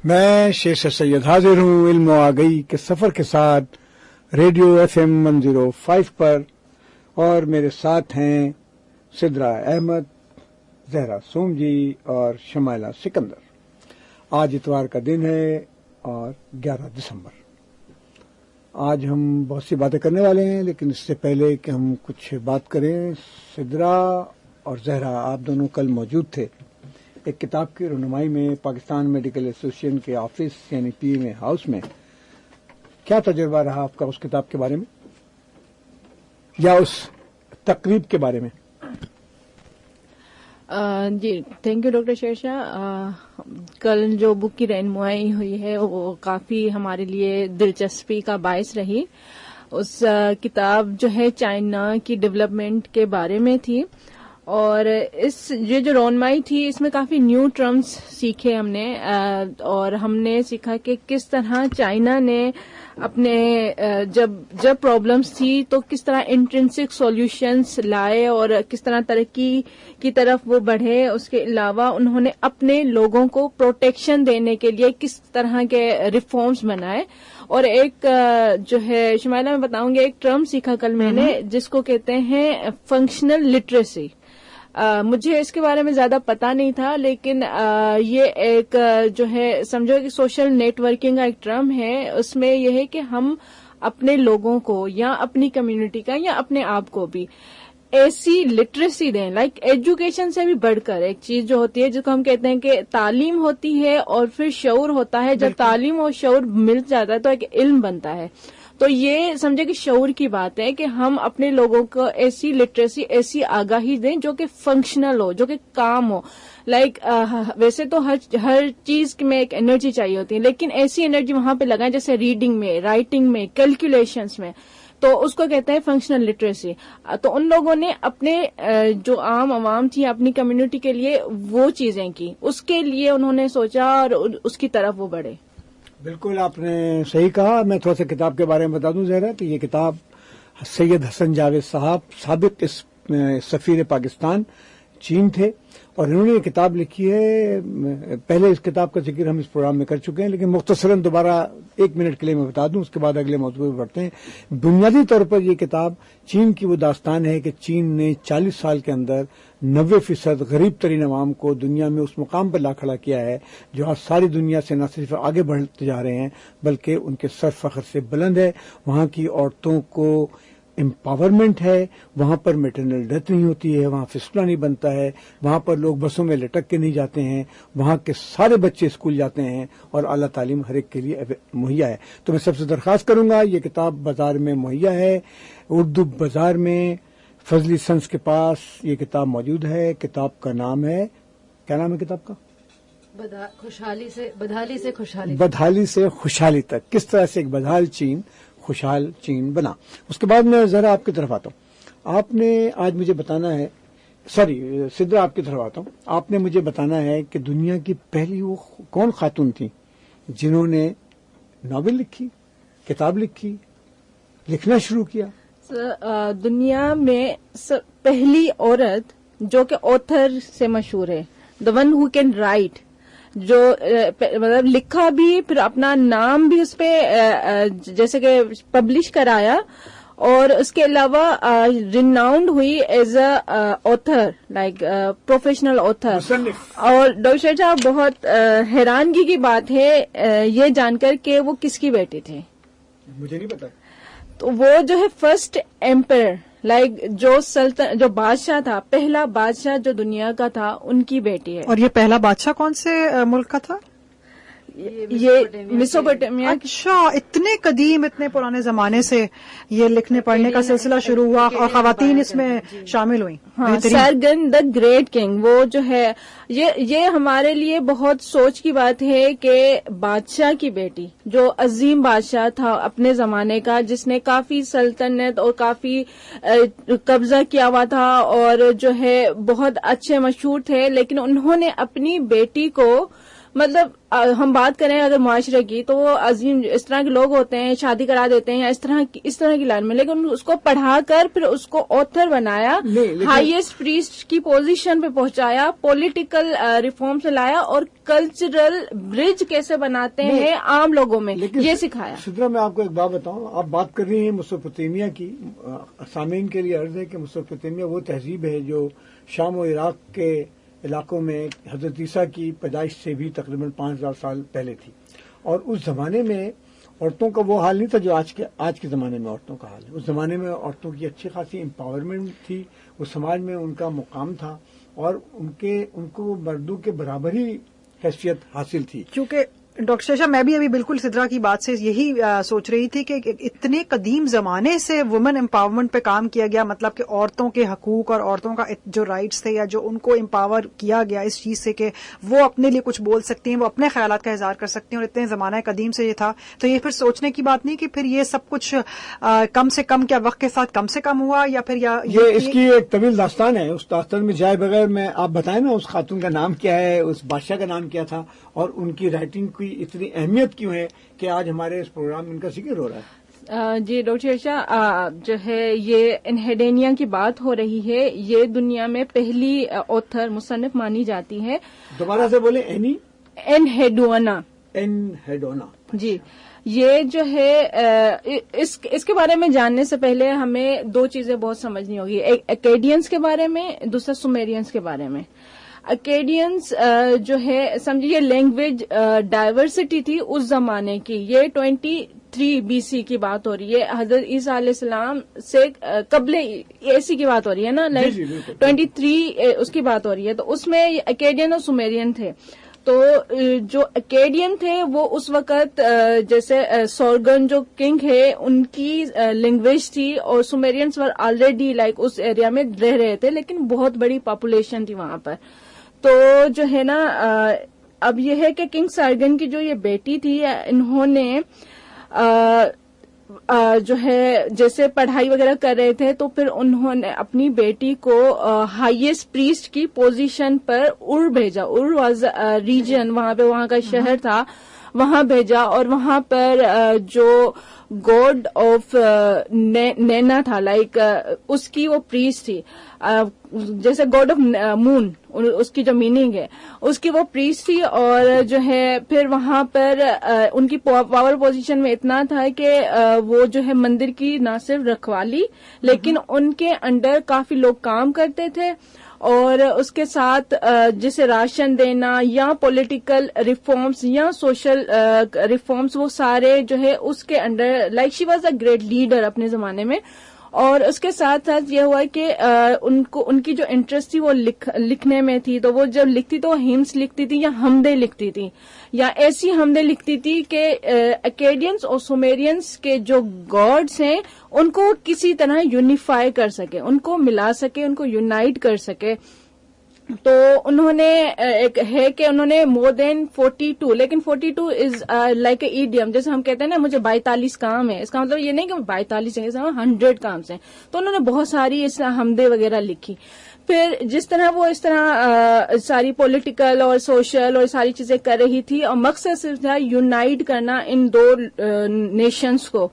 میں شیخ سید حاضر ہوں علم و آگئی کے سفر کے ساتھ ریڈیو FM 105 پر، اور میرے ساتھ ہیں سدرا احمد، زہرا سومجی اور شمائلہ سکندر۔ آج اتوار کا دن ہے اور 11 دسمبر۔ آج ہم بہت سی باتیں کرنے والے ہیں، لیکن اس سے پہلے کہ ہم کچھ بات کریں، سدرا اور زہرا آپ دونوں کل موجود تھے ایک کتاب کی رونمائی میں پاکستان میڈیکل ایسوسی ایشن کے آفس یعنی PMA ہاؤس میں۔ کیا تجربہ رہا آپ کا اس کتاب کے بارے میں یا اس تقریب کے بارے میں؟ جی thank you doctor Sher Shah. کل جو بک کی رہنمائی ہوئی ہے وہ کافی ہمارے لیے دلچسپی کا باعث رہی۔ اس کتاب جو ہے چائنا کی ڈیولپمنٹ کے بارے میں تھی، اور یہ جو رونمائی تھی اس میں کافی نیو ٹرمز سیکھے ہم نے، اور ہم نے سیکھا کہ کس طرح چائنا نے اپنے جب پرابلمز تھی تو کس طرح انٹرنسک سولوشنز لائے اور کس طرح ترقی کی طرف وہ بڑھے۔ اس کے علاوہ انہوں نے اپنے لوگوں کو پروٹیکشن دینے کے لیے کس طرح کے ریفارمز بنائے۔ اور ایک جو ہے شمائلہ میں بتاؤں گی، ایک ٹرم سیکھا کل میں نے جس کو کہتے ہیں فنکشنل لٹریسی۔ مجھے اس کے بارے میں زیادہ پتا نہیں تھا، لیکن یہ ایک جو ہے سمجھو کہ سوشل نیٹ ورکنگ کا ایک ٹرم ہے۔ اس میں یہ ہے کہ ہم اپنے لوگوں کو یا اپنی کمیونٹی کا یا اپنے آپ کو بھی ایسی لٹریسی دیں، لائک ایجوکیشن سے بھی بڑھ کر ایک چیز جو ہوتی ہے جس کو ہم کہتے ہیں کہ تعلیم ہوتی ہے اور پھر شعور ہوتا ہے۔ جب تعلیم اور شعور مل جاتا ہے تو ایک علم بنتا ہے۔ تو یہ سمجھے کہ شعور کی بات ہے کہ ہم اپنے لوگوں کو ایسی لٹریسی، ایسی آگاہی دیں جو کہ فنکشنل ہو، جو کہ کام ہو۔ لائک ویسے تو ہر چیز میں ایک انرجی چاہیے ہوتی ہے، لیکن ایسی انرجی وہاں پہ لگائیں جیسے ریڈنگ میں، رائٹنگ میں، کیلکولیشنز میں، تو اس کو کہتے ہیں فنکشنل لٹریسی۔ تو ان لوگوں نے اپنے جو عام عوام تھی اپنی کمیونٹی کے لیے وہ چیزیں کی، اس کے لیے انہوں نے سوچا اور اس کی طرف وہ بڑھے۔ بالکل آپ نے صحیح کہا۔ میں تھوڑا سا کتاب کے بارے میں بتا دوں زہرا کہ یہ کتاب سید حسن جاوید صاحب سابق سفیر پاکستان چین تھے، اور انہوں نے یہ کتاب لکھی ہے۔ پہلے اس کتاب کا ذکر ہم اس پروگرام میں کر چکے ہیں، لیکن مختصراً دوبارہ 1 منٹ کے لیے میں بتا دوں، اس کے بعد اگلے موضوع پہ بڑھتے ہیں۔ بنیادی طور پر یہ کتاب چین کی وہ داستان ہے کہ چین نے 40 سال کے اندر 90% غریب ترین عوام کو دنیا میں اس مقام پر لا کھڑا کیا ہے جو آج ساری دنیا سے نہ صرف آگے بڑھتے جا رہے ہیں بلکہ ان کے سر فخر سے بلند ہے۔ وہاں کی عورتوں کو امپاورمنٹ ہے، وہاں پر میٹرنل ڈیتھ نہیں ہوتی ہے، وہاں فسٹلا نہیں بنتا ہے، وہاں پر لوگ بسوں میں لٹک کے نہیں جاتے ہیں، وہاں کے سارے بچے اسکول جاتے ہیں، اور اعلیٰ تعلیم ہر ایک کے لیے مہیا ہے۔ تو میں سب سے درخواست کروں گا، یہ کتاب بازار میں مہیا ہے، اردو بازار میں فضلی سنس کے پاس یہ کتاب موجود ہے۔ کتاب کا نام ہے، کیا نام ہے کتاب کا؟ بدحالی سے خوشحالی تک، کس طرح سے ایک بدحال چین خوشحال چین بنا۔ اس کے بعد میں ذرا آپ کی طرف آتا ہوں۔ آپ نے آج مجھے بتانا ہے، سدرا آپ کی طرف آتا ہوں، آپ نے مجھے بتانا ہے کہ دنیا کی پہلی وہ کون خاتون تھی جنہوں نے ناول لکھی، کتاب لکھی، لکھنا شروع کیا؟ دنیا میں پہلی عورت جو کہ آتھر سے مشہور ہے، the one who can write، جو مطلب لکھا بھی، پھر اپنا نام بھی اس پہ جیسے کہ پبلش کرایا، اور اس کے علاوہ ریناؤنڈ ہوئی as a author, like professional author. اور ڈاکٹر صاحب بہت حیرانگی کی بات ہے یہ جان کر کہ وہ کس کی بیٹی تھی؟ مجھے نہیں پتا۔ تو وہ جو ہے فرسٹ ایمپرر، لائک جو بادشاہ تھا، پہلا بادشاہ جو دنیا کا تھا، ان کی بیٹی ہے۔ اور یہ پہلا بادشاہ کون سے ملک کا تھا؟ یہ میسوپوٹیمیا۔ اچھا، اتنے قدیم، اتنے پرانے زمانے سے یہ لکھنے پڑھنے کا سلسلہ شروع ہوا اور خواتین اس میں شامل ہوئی۔ ہاں، سارگن دا گریٹ کنگ، وہ جو ہے یہ ہمارے لیے بہت سوچ کی بات ہے کہ بادشاہ کی بیٹی، جو عظیم بادشاہ تھا اپنے زمانے کا، جس نے کافی سلطنت اور کافی قبضہ کیا ہوا تھا اور جو ہے بہت اچھے مشہور تھے، لیکن انہوں نے اپنی بیٹی کو مطلب ہم بات کریں اگر معاشرے کی تو وہ عظیم اس طرح کے لوگ ہوتے ہیں، شادی کرا دیتے ہیں یا اس طرح کی لائن میں، لیکن اس کو پڑھا کر پھر اس کو آتھر بنایا، ہائیسٹ پریسٹ کی پوزیشن پہ پہنچایا، پولیٹیکل ریفارم سے لایا اور کلچرل برج کیسے بناتے ہیں عام لوگوں میں یہ سکھایا. سدرا میں آپ کو ایک بات بتاؤں، آپ بات کر رہی ہیں میسوپوٹیمیا کی. سامعین کے لیے عرض ہے کہ میسوپوٹیمیا وہ تہذیب ہے جو شام و عراق کے علاقوں میں حضرت عیسیٰ کی پیدائش سے بھی تقریباً 5000 سال پہلے تھی. اور اس زمانے میں عورتوں کا وہ حال نہیں تھا جو آج کے زمانے میں عورتوں کا حال ہے. اس زمانے میں عورتوں کی اچھی خاصی امپاورمنٹ تھی، اس سماج میں ان کا مقام تھا اور ان کو مردوں کے برابر ہی حیثیت حاصل تھی. چونکہ ڈاکٹر شیشا میں بھی ابھی بالکل سدرا کی بات سے یہی سوچ رہی تھی کہ اتنے قدیم زمانے سے وومن امپاورمنٹ پہ کام کیا گیا، مطلب کہ عورتوں کے حقوق اور عورتوں کا جو رائٹس تھے یا جو ان کو امپاور کیا گیا اس چیز سے کہ وہ اپنے لیے کچھ بول سکتی ہیں، وہ اپنے خیالات کا اظہار کر سکتی ہیں، اور اتنے زمانہ قدیم سے یہ تھا. تو یہ پھر سوچنے کی بات نہیں کہ پھر یہ سب کچھ کم سے کم کیا وقت کے ساتھ کم سے کم ہوا، یا پھر یہ اس کی ایک طویل داستان ہے. اس داستان میں جائے بغیر میں آپ بتائیں نا اس خاتون کا نام کیا ہے، اس بادشاہ کا نام کیا تھا، اور ان کی رائٹنگ کی اتنی اہمیت کیوں ہے کہ آج ہمارے اس پروگرام میں ان کا ذکر ہو رہا ہے. جی ڈاکٹر شیشا، جو ہے یہ انہیڈینیا کی بات ہو رہی ہے. یہ دنیا میں پہلی آتھر مصنف مانی جاتی ہے. دوبارہ سے بولیں. انہیڈونا. جی یہ جو ہے اس کے بارے میں جاننے سے پہلے ہمیں دو چیزیں بہت سمجھنی ہوگی. ایک اکیڈینس کے بارے میں، دوسرا سومیرینس کے بارے میں. اکیڈینس جو ہے سمجھیے لینگویج ڈائیورسٹی تھی اس زمانے کی. یہ 23 BC کی بات ہو رہی ہے، حضرت عیسیٰ علیہ السلام سے قبل عیسی کی بات ہو رہی ہے نا، لائک 23 اس کی بات ہو رہی ہے. تو اس میں اکیڈین اور سومیرین تھے. تو جو اکیڈین تھے وہ اس وقت جیسے سورگن جو کنگ ہے ان کی لینگویج تھی، اور سومیرینس ور آلریڈی لائک اس ایریا میں رہ رہے تھے، لیکن بہت بڑی پاپولیشن تھی وہاں پر. تو جو ہے نا اب یہ ہے کہ کنگ سارگن کی جو یہ بیٹی تھی، انہوں نے جو ہے جیسے پڑھائی وغیرہ کر رہے تھے تو پھر انہوں نے اپنی بیٹی کو ہائیسٹ پریسٹ کی پوزیشن پر بھیجا. واز ریجن، وہاں کا شہر تھا، وہاں بھیجا. اور وہاں پر جو گاڈ آف نینا تھا، لائک اس کی وہ پریسٹ تھی، جیسے گاڈ آف مون اس کی جو میننگ ہے اس کی وہ پریسٹ تھی. اور جو ہے پھر وہاں پر ان کی پاور پوزیشن میں اتنا تھا کہ وہ جو ہے مندر کی نہ صرف رکھوالی لیکن ان کے انڈر کافی لوگ کام کرتے تھے، اور اس کے ساتھ جسے راشن دینا یا پولیٹیکل ریفارمز یا سوشل ریفارمز، وہ سارے جو ہے اس کے under, like she was a great leader اپنے زمانے میں. اور اس کے ساتھ ساتھ یہ ہوا کہ ان کی جو انٹرسٹ تھی وہ لکھنے میں تھی. تو وہ جب لکھتی تو وہ ہمس لکھتی تھی یا حمدیں لکھتی تھی، یا ایسی حمدیں لکھتی تھی کہ اکیڈینس اور سومیرینس کے جو گاڈس ہیں ان کو کسی طرح یونیفائی کر سکے، ان کو ملا سکے، ان کو یونائٹ کر سکے. تو انہوں نے ایک ہے کہ انہوں نے مور دین 42، لیکن 42 از لائک اے ایڈیم. جیسے ہم کہتے ہیں نا مجھے 42 کام ہے، اس کا مطلب یہ نہیں کہ 42 ہیں، 100 کام ہیں. تو انہوں نے بہت ساری اس طرح حمدیں وغیرہ لکھی. پھر جس طرح وہ اس طرح ساری پولیٹیکل اور سوشل اور ساری چیزیں کر رہی تھی، اور مقصد صرف تھا یونائٹ کرنا ان دو نیشنز کو.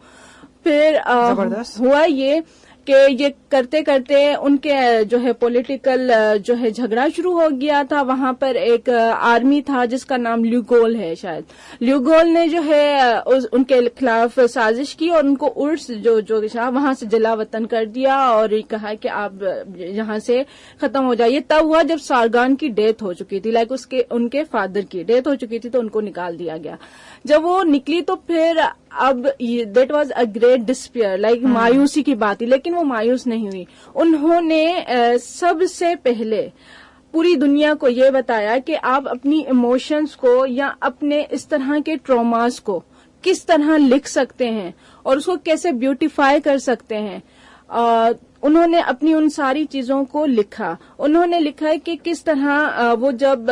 پھر ہوا یہ کہ یہ کرتے کرتے ان کے جو ہے پولیٹیکل جو ہے جھگڑا شروع ہو گیا تھا. وہاں پر ایک آرمی تھا جس کا نام لیوگول ہے، شاید لیوگول نے جو ہے ان کے خلاف سازش کی اور ان کو ارس جو وہاں سے جلا وطن کر دیا اور یہ کہا کہ آپ یہاں سے ختم ہو جائیے. تب ہوا جب سارگان کی ڈیتھ ہو چکی تھی، لائک ان کے فادر کی ڈیتھ ہو چکی تھی، تو ان کو نکال دیا گیا. جب وہ نکلی تو پھر اب that was a great despair, like مایوسی کی بات تھی، لیکن وہ مایوس نہیں ہوئی. انہوں نے سب سے پہلے پوری دنیا کو یہ بتایا کہ آپ اپنی ایموشنز کو یا اپنے اس طرح کے ٹراماز کو کس طرح لکھ سکتے ہیں اور اس کو کیسے بیوٹیفائی کر سکتے ہیں. انہوں نے اپنی ان ساری چیزوں کو لکھا. انہوں نے لکھا کہ کس طرح وہ جب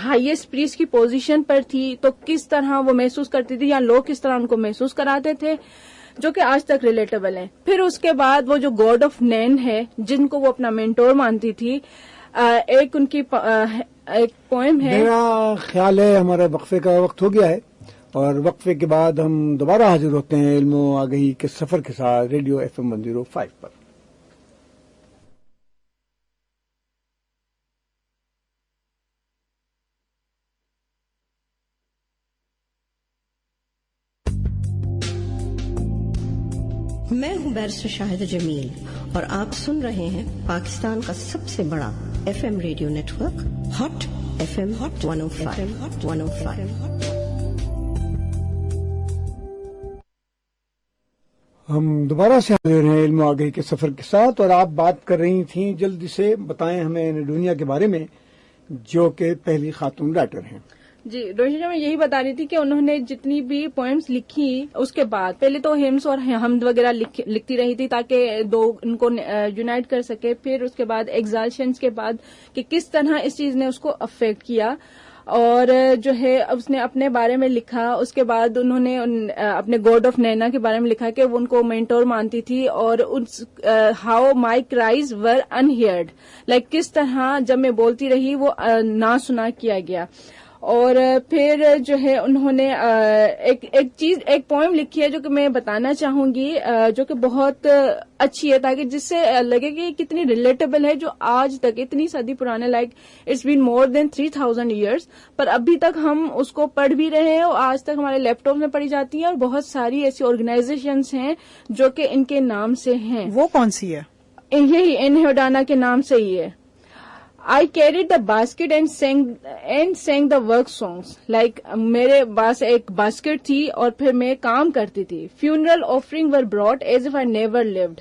ہائیسٹ پریسٹ کی پوزیشن پر تھی تو کس طرح وہ محسوس کرتی تھی یا لوگ کس طرح ان کو محسوس کراتے تھے، جو کہ آج تک ریلیٹیبل ہیں. پھر اس کے بعد وہ جو گاڈ آف نین ہے جن کو وہ اپنا مینٹور مانتی تھی، ایک ان کی ایک پوئم ہے. میرا خیال ہے ہمارا وقفے کا وقت ہو گیا ہے، اور وقفے کے بعد ہم دوبارہ حاضر ہوتے ہیں علم و آگہی کے سفر کے ساتھ ریڈیو FM 105 پر. میں ہوں بیرسٹر شاہد جمیل اور آپ سن رہے ہیں پاکستان کا سب سے بڑا FM radio network hot FM 105. ہم دوبارہ سے حاضر ہیں علم و آگہی کے سفر کے ساتھ، اور آپ بات کر رہی تھیں، جلدی سے بتائیں ہمیں انیڈونیا کے بارے میں، جو کہ پہلی خاتون رائٹر ہیں. جی ڈاکٹر، میں یہی بتا رہی تھی کہ انہوں نے جتنی بھی پوئمز لکھی اس کے بعد پہلے تو ہمس اور حمد وغیرہ لکھتی رہی تھی تاکہ ان کو یونائٹ کر سکے. پھر اس کے بعد ایگزالشنز کے بعد کہ کس طرح اس چیز نے اس کو افیکٹ کیا، اور جو ہے اس نے اپنے بارے میں لکھا. اس کے بعد انہوں نے اپنے گاڈ آف نینا کے بارے میں لکھا کہ وہ ان کو مینٹور مانتی تھی، اور how my cries were unheard, like کس طرح جب میں بولتی رہی وہ نہ سنا کیا گیا. اور پھر جو ہے انہوں نے ایک پوئم لکھی ہے جو کہ میں بتانا چاہوں گی، جو کہ بہت اچھی ہے تاکہ جس سے لگے کہ کتنی ریلیٹیبل ہے، جو آج تک اتنی صدی پرانے، like it's been more than 3000 years, پر ابھی تک ہم اس کو پڑھ بھی رہے ہیں اور آج تک ہمارے لیپ ٹاپ میں پڑھی جاتی ہے، اور بہت ساری ایسی آرگنائزیشنز ہیں جو کہ ان کے نام سے ہیں. وہ کون سی ہے؟ یہی انہیڈانا کے نام سے ہی ہے. I carried the basket and sang the work songs. Like میرے پاس ایک باسکٹ تھی اور پھر میں کام کرتی تھی. Funeral offering were brought as if I never lived.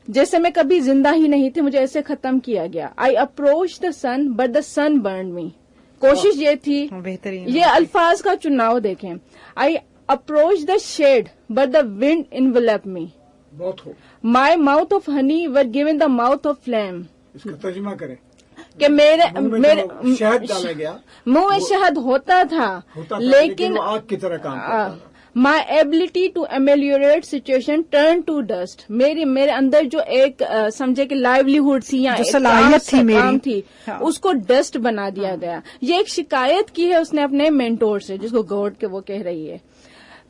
جیسے میں کبھی زندہ ہی نہیں تھی، مجھے ایسے ختم کیا گیا. I approached the sun but the sun burned me. کوشش یہ تھی، بہترین یہ الفاظ کا چناؤ دیکھیں. I approached the shade but the wind enveloped me. بہت ہو. My mouth of honey were given the mouth of flame. اس کا ترجمہ کریں کہ میرے شہد ڈالا گیا، منہ میں شہد ہوتا تھا لیکن آگ کی طرح کام کرتا تھا. My ability to ameliorate situation turn to dust. میرے اندر جو ایک سمجھے کہ لائیولیہڈ تھی یا صلاحیت تھی کام تھی، اس کو ڈسٹ بنا دیا گیا. یہ ایک شکایت کی ہے اس نے اپنے مینٹور سے، جس کو گاڈ کے وہ کہہ رہی ہے.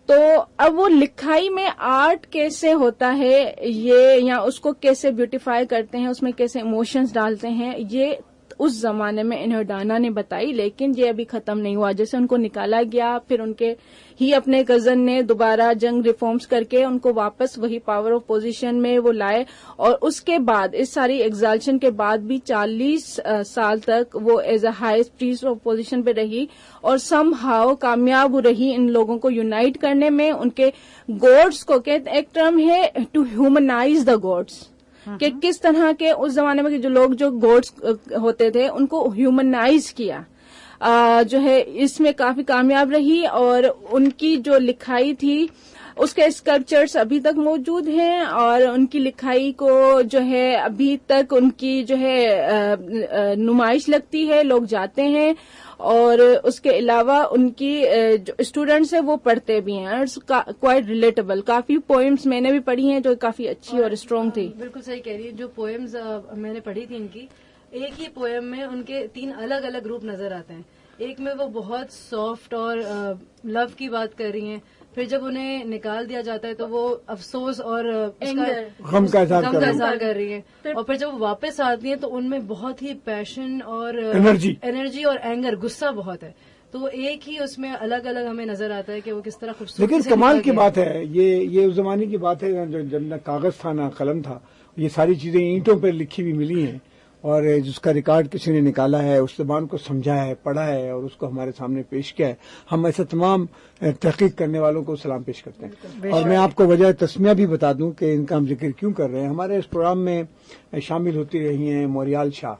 تو اب وہ لکھائی میں آرٹ کیسے ہوتا ہے یہ، یا اس کو کیسے بیوٹیفائی کرتے ہیں، اس میں کیسے ایموشنز ڈالتے ہیں، یہ اس زمانے میں انہیڈانا نے بتائی. لیکن یہ ابھی ختم نہیں ہوا. جیسے ان کو نکالا گیا، پھر ان کے ہی اپنے کزن نے دوبارہ جنگ ریفارمز کر کے ان کو واپس وہی پاور آف پوزیشن میں وہ لائے، اور اس کے بعد اس ساری ایگزالشن کے بعد بھی 40 سال تک وہ as a highest priest of position پہ رہی، اور سم ہاؤ کامیاب رہی ان لوگوں کو یونائٹ کرنے میں. ان کے گاڈس کو کہتے ایک ٹرم ہے ٹو ہیومنائز دا گاڈس، کہ کس طرح کے اس زمانے میں جو لوگ جو گاڈس ہوتے تھے ان کو ہیومنائز کیا، جو ہے اس میں کافی کامیاب رہی. اور ان کی جو لکھائی تھی اس کے اسکلپچرس ابھی تک موجود ہیں، اور ان کی لکھائی کو جو ہے ابھی تک ان کی جو ہے نمائش لگتی ہے، لوگ جاتے ہیں، اور اس کے علاوہ ان کی جو اسٹوڈینٹس ہیں وہ پڑھتے بھی ہیں. Quite relatable. کافی پوئمس میں نے بھی پڑھی ہیں جو کافی اچھی اور اسٹرانگ تھی. بالکل صحیح کہہ رہی ہے. جو پوئمز میں نے پڑھی تھی ان کی، ایک ہی پوئم میں ان کے 3 الگ الگ گروپ نظر آتے ہیں. ایک میں وہ بہت سافٹ اور لو کی بات کر رہی ہیں، پھر جب انہیں نکال دیا جاتا ہے تو وہ افسوس اور غم کا اظہار کر رہی ہیں، اور پھر جب وہ واپس آتی ہیں تو ان میں بہت ہی پیشن اور انرجی اور اینگر، غصہ بہت ہے. تو ایک ہی اس میں الگ الگ ہمیں نظر آتا ہے کہ وہ کس طرح خوبصورت. لیکن کمال کی بات ہے، یہ اس زمانے کی بات ہے جب نہ کاغذ تھا نہ قلم تھا. یہ ساری چیزیں اینٹوں پہ لکھی ہوئی ملی ہیں، اور جس کا ریکارڈ کسی نے نکالا ہے، اس زبان کو سمجھا ہے، پڑھا ہے، اور اس کو ہمارے سامنے پیش کیا ہے. ہم ایسے تمام تحقیق کرنے والوں کو سلام پیش کرتے ہیں. اور میں آپ کو وجہ تسمیہ بھی بتا دوں کہ ان کا ہم ذکر کیوں کر رہے ہیں. ہمارے اس پروگرام میں شامل ہوتی رہی ہیں موریال شاہ.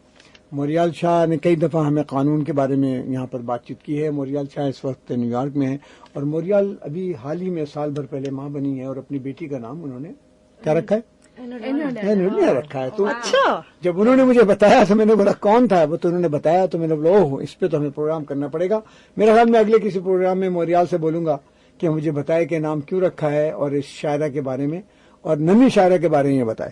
موریال شاہ نے کئی دفعہ ہمیں قانون کے بارے میں یہاں پر بات چیت کی ہے. موریال شاہ اس وقت نیو یارک میں ہیں، اور موریال ابھی حال ہی میں سال بھر پہلے ماں بنی ہے، اور اپنی بیٹی کا نام انہوں نے کیا رکھا ہے؟ رکھا ہے. تو اچھا، جب انہوں نے مجھے بتایا تو میں نے بولا کون تھا وہ، تو انہوں نے بتایا تو میں نے بولا اوہ، اس پہ تو ہمیں پروگرام کرنا پڑے گا. میرا خیال میں اگلے کسی پروگرام میں موریال سے بولوں گا کہ مجھے بتائے کہ نام کیوں رکھا ہے، اور اس شاعرہ کے بارے میں اور نمی شاعرہ کے بارے میں یہ بتائے.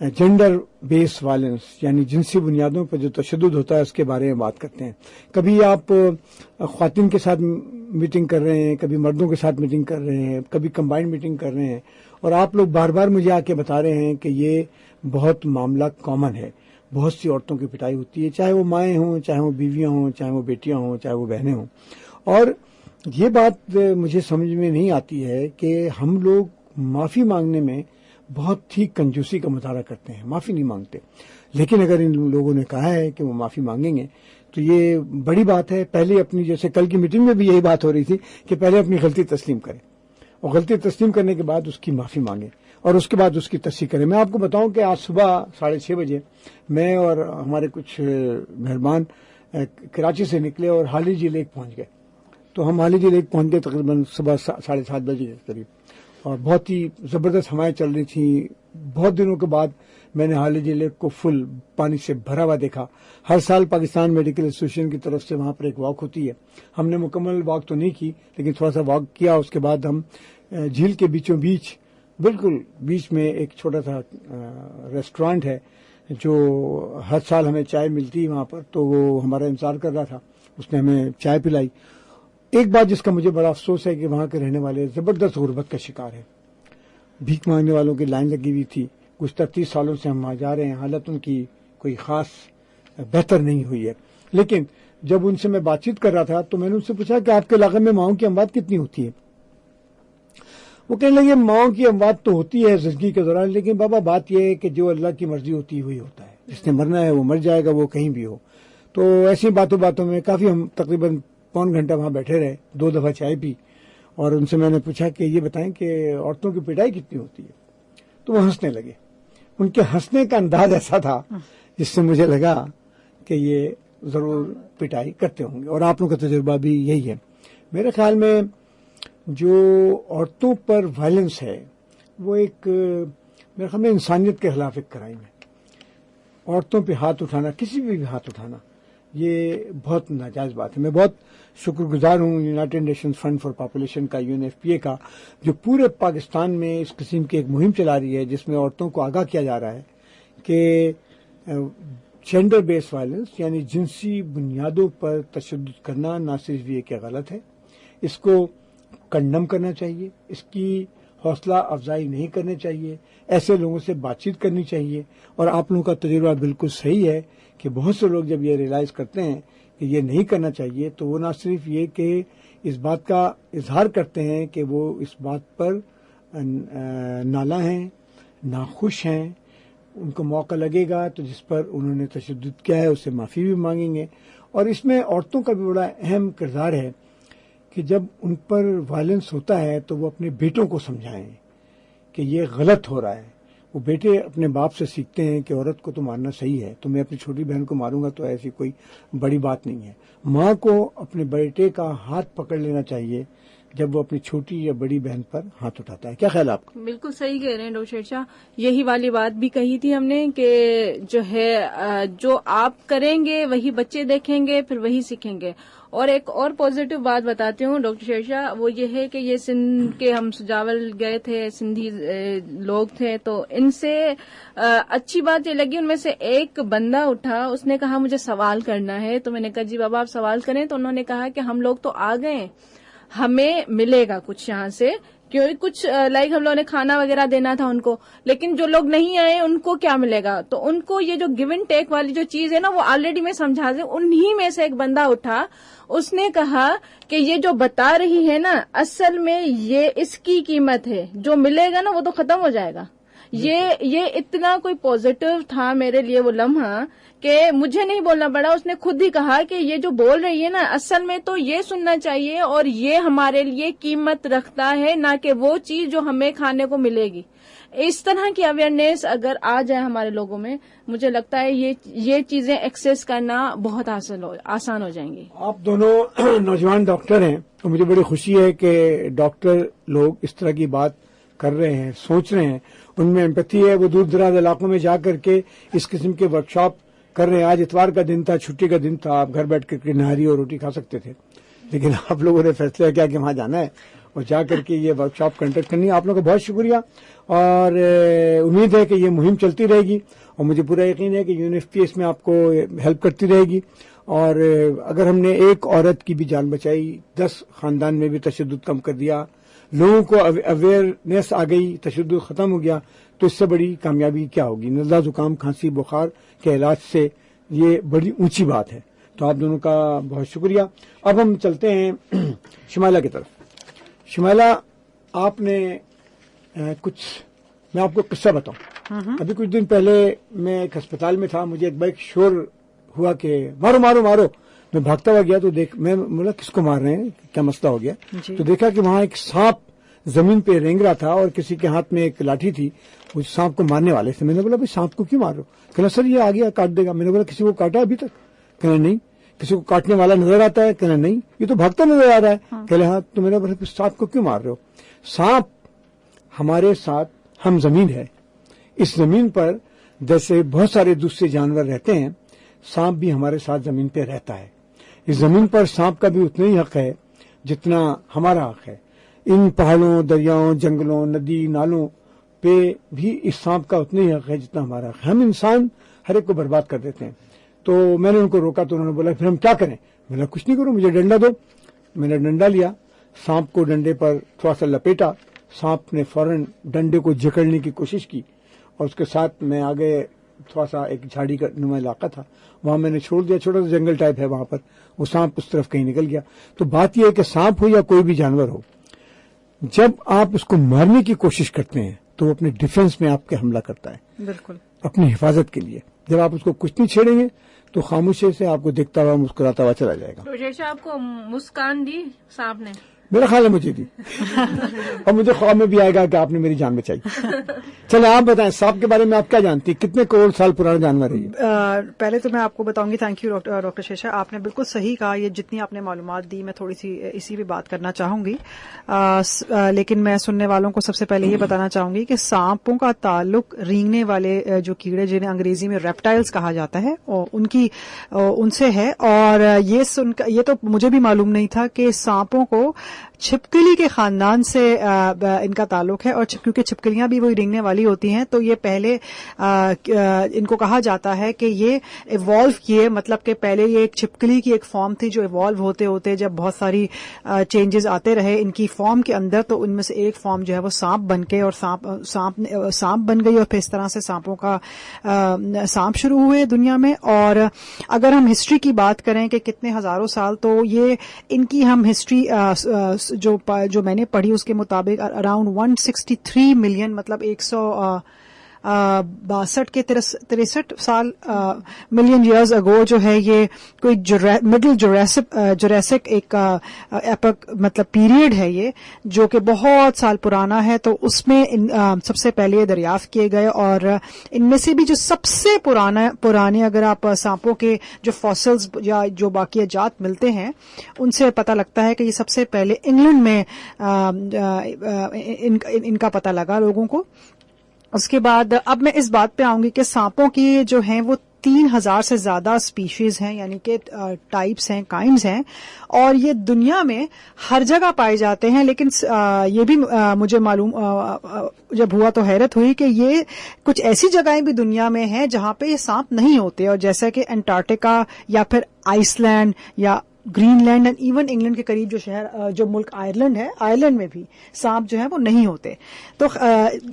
جینڈر بیس وائلنس یعنی جنسی بنیادوں پر جو تشدد ہوتا ہے اس کے بارے میں بات کرتے ہیں. کبھی آپ خواتین کے ساتھ میٹنگ کر رہے ہیں, کبھی مردوں کے ساتھ میٹنگ کر رہے ہیں, کبھی کمبائنڈ میٹنگ کر رہے ہیں, اور آپ لوگ بار بار مجھے آ کے بتا رہے ہیں کہ یہ بہت معاملہ کامن ہے. بہت سی عورتوں کی پٹائی ہوتی ہے, چاہے وہ مائیں ہوں, چاہے وہ بیویاں ہوں, چاہے وہ بیٹیاں ہوں, چاہے وہ بہنیں ہوں. اور یہ بات مجھے سمجھ میں نہیں آتی ہے کہ ہم لوگ معافی مانگنے میں بہت ہی کنجوسی کا مظاہرہ کرتے ہیں, معافی نہیں مانگتے. لیکن اگر ان لوگوں نے کہا ہے کہ وہ معافی مانگیں گے تو یہ بڑی بات ہے. پہلے اپنی, جیسے کل کی میٹنگ میں بھی یہی بات ہو رہی تھی کہ پہلے اپنی غلطی تسلیم کریں, اور غلطی تسلیم کرنے کے بعد اس کی معافی مانگیں, اور اس کے بعد اس کی تصحیح کریں. میں آپ کو بتاؤں کہ آج صبح 6:30 بجے میں اور ہمارے کچھ مہربان کراچی سے نکلے اور حالی جی لیک پہنچ گئے. تو ہم حالی جی لیک پہنچ گئے تقریباً صبح 7:30 بجے کے قریب, اور بہت ہی زبردست ہوائیں چل رہی تھیں. بہت دنوں کے بعد میں نے حالی جی لیک کو فل پانی سے بھرا ہوا دیکھا. ہر سال پاکستان میڈیکل ایسوسیشن کی طرف سے وہاں پر ایک واک ہوتی ہے. ہم نے مکمل واک تو نہیں کی, لیکن تھوڑا سا واک کیا. اس کے بعد ہم جھیل کے بیچوں بیچ, بالکل بیچ میں ایک چھوٹا سا ریسٹورانٹ ہے جو ہر سال ہمیں چائے ملتی ہے وہاں پر, تو وہ ہمارا انتظار کر رہا تھا. اس نے ہمیں چائے پلائی. ایک بات جس کا مجھے بڑا افسوس ہے کہ وہاں کے رہنے والے زبردست غربت کا شکار ہیں. بھیک مانگنے والوں کی لائن لگی ہوئی تھی. گزشتہ 30 سالوں سے ہم وہاں جا رہے ہیں, حالت ان کی کوئی خاص بہتر نہیں ہوئی ہے. لیکن جب ان سے میں بات چیت کر رہا تھا تو میں نے ان سے پوچھا کہ آپ کے علاقے میں ماؤں کی اموات کتنی ہوتی ہے. وہ کہنے لگے ماؤں کی اموات تو ہوتی ہے زندگی کے دوران, لیکن بابا بات یہ ہے کہ جو اللہ کی مرضی ہوتی ہے وہی ہوتا ہے. جس نے مرنا ہے وہ مر جائے گا, وہ کہیں بھی ہو. تو ایسی باتوں میں کافی ہم تقریباً 1.25 گھنٹہ وہاں بیٹھے رہے, 2 دفعہ چائے پی, اور ان سے میں نے پوچھا کہ یہ بتائیں کہ عورتوں کی پٹائی کتنی ہوتی ہے. تو وہ ہنسنے لگے. ان کے ہنسنے کا انداز ایسا تھا جس سے مجھے لگا کہ یہ ضرور پٹائی کرتے ہوں گے, اور آپ لوگوں کا تجربہ بھی یہی ہے. میرے خیال میں جو عورتوں پر وائلنس ہے وہ ایک, میرے خیال میں انسانیت کے خلاف ایک کرائم ہے. عورتوں پہ ہاتھ اٹھانا, کسی پہ بھی ہاتھ اٹھانا, یہ بہت ناجائز بات ہے. میں بہت شکر گزار ہوں United nations fund for population کا, UNFPA کا, جو پورے پاکستان میں اس قسم کی ایک مہم چلا رہی ہے جس میں عورتوں کو آگاہ کیا جا رہا ہے کہ جینڈر بیس وائلنس یعنی جنسی بنیادوں پر تشدد کرنا نہ صرف یہ کہ غلط ہے, اس کو کنڈم کرنا چاہیے, اس کی حوصلہ افزائی نہیں کرنی چاہیے, ایسے لوگوں سے بات چیت کرنی چاہیے. اور آپ لوگوں کا تجربہ بالکل صحیح ہے کہ بہت سے لوگ جب یہ ریئلائز کرتے ہیں کہ یہ نہیں کرنا چاہیے تو وہ نہ صرف یہ کہ اس بات کا اظہار کرتے ہیں کہ وہ اس بات پر نالاں ہیں, ناخوش ہیں, ان کو موقع لگے گا تو جس پر انہوں نے تشدد کیا ہے اسے معافی بھی مانگیں گے. اور اس میں عورتوں کا بھی بڑا اہم کردار ہے کہ جب ان پر وائلنس ہوتا ہے تو وہ اپنے بیٹوں کو سمجھائیں کہ یہ غلط ہو رہا ہے. وہ بیٹے اپنے باپ سے سیکھتے ہیں کہ عورت کو تو مارنا صحیح ہے, تو میں اپنی چھوٹی بہن کو ماروں گا تو ایسی کوئی بڑی بات نہیں ہے. ماں کو اپنے بیٹے کا ہاتھ پکڑ لینا چاہیے جب وہ اپنی چھوٹی یا بڑی بہن پر ہاتھ اٹھاتا ہے. کیا خیال آپ کا؟ بالکل صحیح کہہ رہے ہیں ڈاکٹر شیرشاہ. یہی والی بات بھی کہی تھی ہم نے کہ جو ہے جو آپ کریں گے وہی بچے دیکھیں گے, پھر وہی سیکھیں گے. اور ایک اور پازیٹیو بات بتاتی ہوں ڈاکٹر شیرشاہ, وہ یہ ہے کہ یہ سندھ کے ہم سجاول گئے تھے, سندھی لوگ تھے, تو ان سے اچھی بات یہ لگی, ان میں سے ایک بندہ اٹھا, اس نے کہا مجھے سوال کرنا ہے. تو میں نے کہا جی بابا آپ سوال کریں. تو انہوں نے کہا کہ ہم لوگ تو آ گئے, ہمیں ملے گا کچھ یہاں سے, کیونکہ کچھ لائک ہم لوگوں نے کھانا وغیرہ دینا تھا ان کو, لیکن جو لوگ نہیں آئے ان کو کیا ملے گا. تو ان کو یہ جو گیو اینڈ ٹیک والی جو چیز ہے نا وہ آلریڈی میں سمجھا دوں. انہی میں سے ایک بندہ اٹھا, اس نے کہا کہ یہ جو بتا رہی ہے نا اصل میں یہ اس کی قیمت ہے, جو ملے گا نا وہ تو ختم ہو جائے گا. یہ اتنا کوئی پازیٹیو تھا میرے لیے وہ لمحہ کہ مجھے نہیں بولنا پڑا. اس نے خود ہی کہا کہ یہ جو بول رہی ہے نا اصل میں تو یہ سننا چاہیے, اور یہ ہمارے لیے قیمت رکھتا ہے, نہ کہ وہ چیز جو ہمیں کھانے کو ملے گی. اس طرح کی اویئرنیس اگر آ جائے ہمارے لوگوں میں, مجھے لگتا ہے یہ چیزیں ایکسیس کرنا بہت آسان ہو جائیں گی. آپ دونوں نوجوان ڈاکٹر ہیں, تو مجھے بڑی خوشی ہے کہ ڈاکٹر لوگ اس طرح کی بات کر رہے ہیں, سوچ رہے ہیں, ان میں ایمپیتھی ہے. وہ دور دراز علاقوں میں جا کر کے اس قسم کے ورک شاپ کر رہے ہیں. آج اتوار کا دن تھا, چھٹی کا دن تھا, آپ گھر بیٹھ کر کے نہاری اور روٹی کھا سکتے تھے, لیکن آپ لوگوں نے فیصلہ کیا کہ وہاں جانا ہے اور جا کر کے یہ ورکشاپ کنڈکٹ کرنی ہے. آپ لوگوں کا بہت شکریہ اور امید ہے کہ یہ مہم چلتی رہے گی اور مجھے پورا یقین ہے کہ یونیورسٹی اس میں آپ کو ہیلپ کرتی رہے گی. اور اگر ہم نے ایک عورت کی بھی جان بچائی, 10 خاندان میں بھی تشدد کم کر دیا, لوگوں کو اویئرنیس آ گئی, تشدد ختم ہو گیا, تو اس سے بڑی کامیابی کیا ہوگی. نزلہ زکام کھانسی بخار کے علاج سے یہ بڑی اونچی بات ہے. تو آپ دونوں کا بہت شکریہ. اب ہم چلتے ہیں شمائلہ کی طرف. شمائلہ, آپ نے میں آپ کو قصہ بتاؤں. ابھی کچھ دن پہلے میں ایک ہسپتال میں تھا, مجھے ایک بائک شور ہوا کہ مارو مارو مارو. میں بھاگتا ہوا گیا تو میں بولا کس کو مار رہے ہیں, کیا مسئلہ ہو گیا. تو دیکھا کہ وہاں ایک سانپ زمین پہ رینگ رہا تھا اور کسی کے ہاتھ میں ایک لاٹھی تھی, وہ سانپ کو مارنے والے تھے. میں نے بولا بھائی سانپ کو کیوں مار رہے ہو؟ کہنا سر یہ آ گیا کاٹ دے گا. میں نے بولا کسی کو کاٹا ابھی تک؟ کہنا نہیں. کسی کو کاٹنے والا نظر آتا ہے؟ کہنا نہیں. یہ تو بھاگتا نظر آ رہا ہے. کہہ رہے ہاں. تو میں نے بولا سانپ کو کیوں مار رہے ہو؟ سانپ ہمارے ساتھ ہم زمین ہے. اس زمین پر جیسے بہت سارے دوسرے جانور رہتے ہیں, سانپ بھی ہمارے ساتھ زمین پہ رہتا ہے. اس زمین پر سانپ کا بھی اتنا ہی حق ہے جتنا ہمارا حق ہے. ان پہاڑوں, دریاؤں, جنگلوں, ندی نالوں پہ بھی اس سانپ کا اتنا ہی حق ہے جتنا ہمارا حق ہے. ہم انسان ہر ایک کو برباد کر دیتے ہیں. تو میں نے ان کو روکا تو انہوں نے بولا پھر ہم کیا کریں؟ میں نے کچھ نہیں کروں, مجھے ڈنڈا دو. میں نے ڈنڈا لیا, سانپ کو ڈنڈے پر تھوڑا سا لپیٹا. سانپ نے فوراً ڈنڈے کو جکڑنے کی کوشش کی اور اس کے ساتھ میں آگے تھوڑا سا ایک جھاڑی کا نما علاقہ تھا, وہاں میں نے چھوڑ دیا. چھوٹا سا جنگل ٹائپ ہے وہاں پر. وہ سانپ اس طرف کہیں نکل گیا. تو بات یہ ہے کہ سانپ ہو یا کوئی بھی جانور ہو, جب آپ اس کو مارنے کی کوشش کرتے ہیں تو وہ اپنے ڈیفنس میں آپ کے حملہ کرتا ہے, بالکل اپنی حفاظت کے لیے. جب آپ اس کو کچھ نہیں چھیڑیں گے تو خاموشی سے آپ کو دیکھتا ہوا مسکراتا ہوا چلا جائے گا. جیسے آپ کو مسکان دی سانپ نے, میرا خیال ہے مجھے دی, اور مجھے خواب میں بھی آئے گا کہ آپ نے میری جان بچائی. چلے آپ بتائیں سانپ کے بارے میں آپ کیا جانتی ہیں, کتنے کروڑ سال پرانا جانور ہے یہ؟ پہلے تو میں آپ کو بتاؤں گی, تھینک یو ڈاکٹر شیشا, آپ نے بالکل صحیح کہا. یہ جتنی آپ نے معلومات دی میں تھوڑی سی اسی بھی بات کرنا چاہوں گی, لیکن میں سننے والوں کو سب سے پہلے یہ بتانا چاہوں گی کہ سانپوں کا تعلق رینگنے والے جو کیڑے جنہیں انگریزی میں ریپٹائلز کہا جاتا ہے ان سے ہے. اور یہ تو مجھے بھی معلوم نہیں تھا کہ سانپوں کو چھپکلی کے خاندان سے ان کا تعلق ہے, اور کیونکہ چھپکلیاں بھی وہی رینگنے والی ہوتی ہیں تو یہ پہلے ان کو کہا جاتا ہے کہ یہ ایوالو کیے, مطلب کہ پہلے یہ ایک چھپکلی کی ایک فارم تھی جو ایوالو ہوتے ہوتے جب بہت ساری چینجز آتے رہے ان کی فارم کے اندر, تو ان میں سے ایک فارم جو ہے وہ سانپ بن کے, اور سانپ بن گئی, اور پھر اس طرح سے سانپوں کا سانپ شروع ہوئے دنیا میں. اور اگر ہم ہسٹری کی بات کریں کہ کتنے ہزاروں سال, تو یہ ان کی ہم ہسٹری جو میں نے پڑھی اس کے مطابق اراؤنڈ 163 ملین, مطلب 162 کے 63 سال ملین ایئرز اگو جو ہے یہ کوئی مڈل جوریسک ایک ایپک مطلب پیریڈ ہے یہ, جو کہ بہت سال پرانا ہے. تو اس میں سب سے پہلے دریافت کیے گئے, اور ان میں سے بھی جو سب سے پرانے اگر آپ سانپوں کے جو فاسلز یا جو باقی اجات ملتے ہیں ان سے پتہ لگتا ہے کہ یہ سب سے پہلے انگلینڈ میں ان کا پتہ لگا لوگوں کو. اس کے بعد اب میں اس بات پہ آؤں گی کہ سانپوں کی جو ہیں وہ 3000 سے زیادہ سپیشیز ہیں, یعنی کہ ٹائپس ہیں, کائنڈز ہیں, اور یہ دنیا میں ہر جگہ پائے جاتے ہیں. لیکن یہ بھی مجھے معلوم جب ہوا تو حیرت ہوئی کہ یہ کچھ ایسی جگہیں بھی دنیا میں ہیں جہاں پہ یہ سانپ نہیں ہوتے, اور جیسا کہ انٹارکٹیکا یا پھر آئس لینڈ یا Greenland and even England کے قریب جو ملک آئرلینڈ ہے, آئرلینڈ میں بھی سانپ جو ہے وہ نہیں ہوتے. تو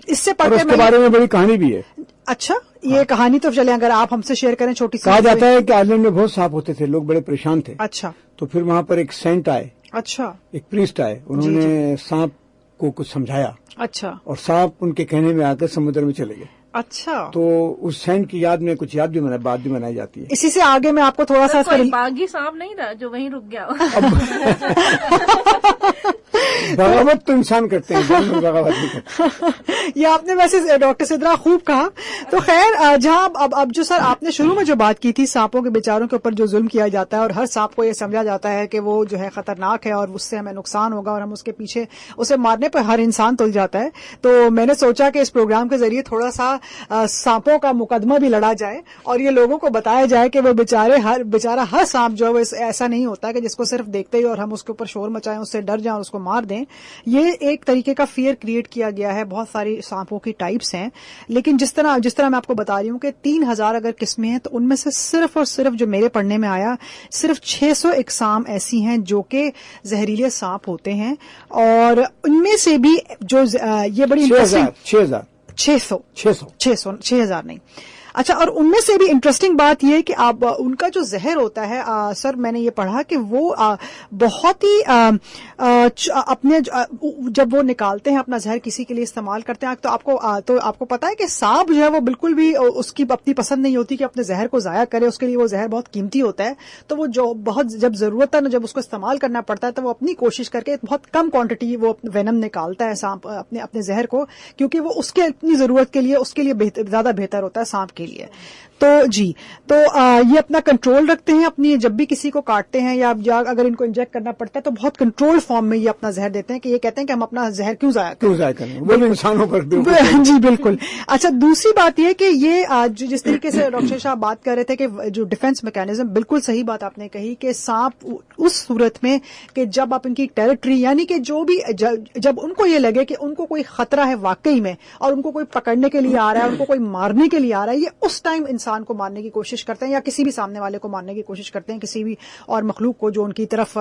اس سے پڑھ کے بارے میں بڑی کہانی بھی ہے. اچھا, یہ کہانی تو چلے اگر آپ ہم سے شیئر کریں چھوٹی سی. کہا جاتا ہے کہ آئرلینڈ میں بہت سانپ ہوتے تھے, لوگ بڑے پریشان تھے. اچھا. تو پھر وہاں پر ایک سینٹ آئے, اچھا, ایک پریسٹ آئے, انہوں نے سانپ کو کچھ سمجھایا. اچھا. اور سانپ ان کے کہنے میں آ کر سمندر میں چلے گئے. اچھا. تو اس سینٹ کی یاد میں کچھ بات بھی منائی جاتی ہے. اسی سے آگے میں آپ کو تھوڑا سا باغی سانپ نہیں تھا جو وہیں رک گیا. بغاوت تو انسان کرتے ہیں، جانور بغاوت نہیں کرتے. یہ آپ نے ویسے ڈاکٹر سدرا خوب کہا. تو خیر جہاں اب جو سر آپ نے شروع میں جو بات کی تھی سانپوں کے بیچاروں کے اوپر جو ظلم کیا جاتا ہے اور ہر سانپ کو یہ سمجھا جاتا ہے کہ وہ جو ہے خطرناک ہے اور اس سے ہمیں نقصان ہوگا اور ہم اس کے پیچھے اسے مارنے پر ہر انسان تل جاتا ہے، تو میں نے سوچا کہ اس پروگرام کے ذریعے تھوڑا سا سانپوں کا مقدمہ بھی لڑا جائے اور یہ لوگوں کو بتایا جائے کہ وہ بیچارہ ہر سانپ جو ہے ایسا نہیں ہوتا کہ جس کو صرف دیکھتے ہی اور ہم اس کے اوپر شور مچائیں، اس سے ڈر جائیں اور اس کو مار دیں. یہ ایک طریقے کا فیئر کریٹ کیا گیا ہے. بہت ساری سانپوں کی ٹائپس ہیں، لیکن جس طرح میں آپ کو بتا رہی ہوں کہ 3000 اگر قسمیں ہیں تو ان میں سے صرف اور صرف جو میرے پڑھنے میں آیا صرف 600 اقسام ایسی ہیں جو کہ زہریلے سانپ ہوتے ہیں، اور ان میں سے بھی جو یہ بڑی 6000 نہیں. اچھا، اور ان میں سے بھی انٹرسٹنگ بات یہ کہ آپ ان کا جو زہر ہوتا ہے سر میں نے یہ پڑھا کہ وہ بہت ہی اپنے جب وہ نکالتے ہیں اپنا زہر کسی کے لیے استعمال کرتے ہیں تو آپ کو پتا ہے کہ سانپ جو ہے وہ بالکل بھی اس کی اپنی پسند نہیں ہوتی کہ اپنے زہر کو ضائع کرے. اس کے لیے وہ زہر بہت قیمتی ہوتا ہے، تو وہ جو بہت جب ضرورت ہے جب اس کو استعمال کرنا پڑتا ہے تو وہ اپنی کوشش کر کے بہت کم کوانٹٹی وہ وینم نکالتا ہے سانپ اپنے زہر کو، کیونکہ وہ اس کے اپنی ضرورت کے لیے اس کے لیے زیادہ بہتر ہوتا ہے سانپ کے لیے. تو یہ اپنا کنٹرول رکھتے ہیں اپنی، جب بھی کسی کو کاٹتے ہیں یا اگر ان کو انجیکٹ کرنا پڑتا ہے تو بہت کنٹرول فارم میں یہ اپنا زہر دیتے ہیں کہ یہ کہتے ہیں کہ ہم اپنا زہر کیوں ضائع کریں وہ انسانوں پر. جی بالکل. اچھا، دوسری بات یہ کہ یہ جس طریقے سے ڈاکٹر شاہ بات کر رہے تھے کہ جو ڈیفنس میکینزم، بالکل صحیح بات آپ نے کہی کہ سانپ اس صورت میں کہ جب آپ ان کی ٹیریٹری یعنی کہ جو بھی جب ان کو یہ لگے کہ ان کو کوئی خطرہ ہے واقعی میں اور ان کو کوئی پکڑنے کے لیے آ رہا ہے، ان کو کوئی مارنے کے لیے آ رہا ہے، یہ اس ٹائم انسان کو مارنے کی کوشش کرتے ہیں یا کسی بھی سامنے والے کو مارنے کی کوشش کرتے ہیں، کسی بھی اور مخلوق کو جو ان کی طرف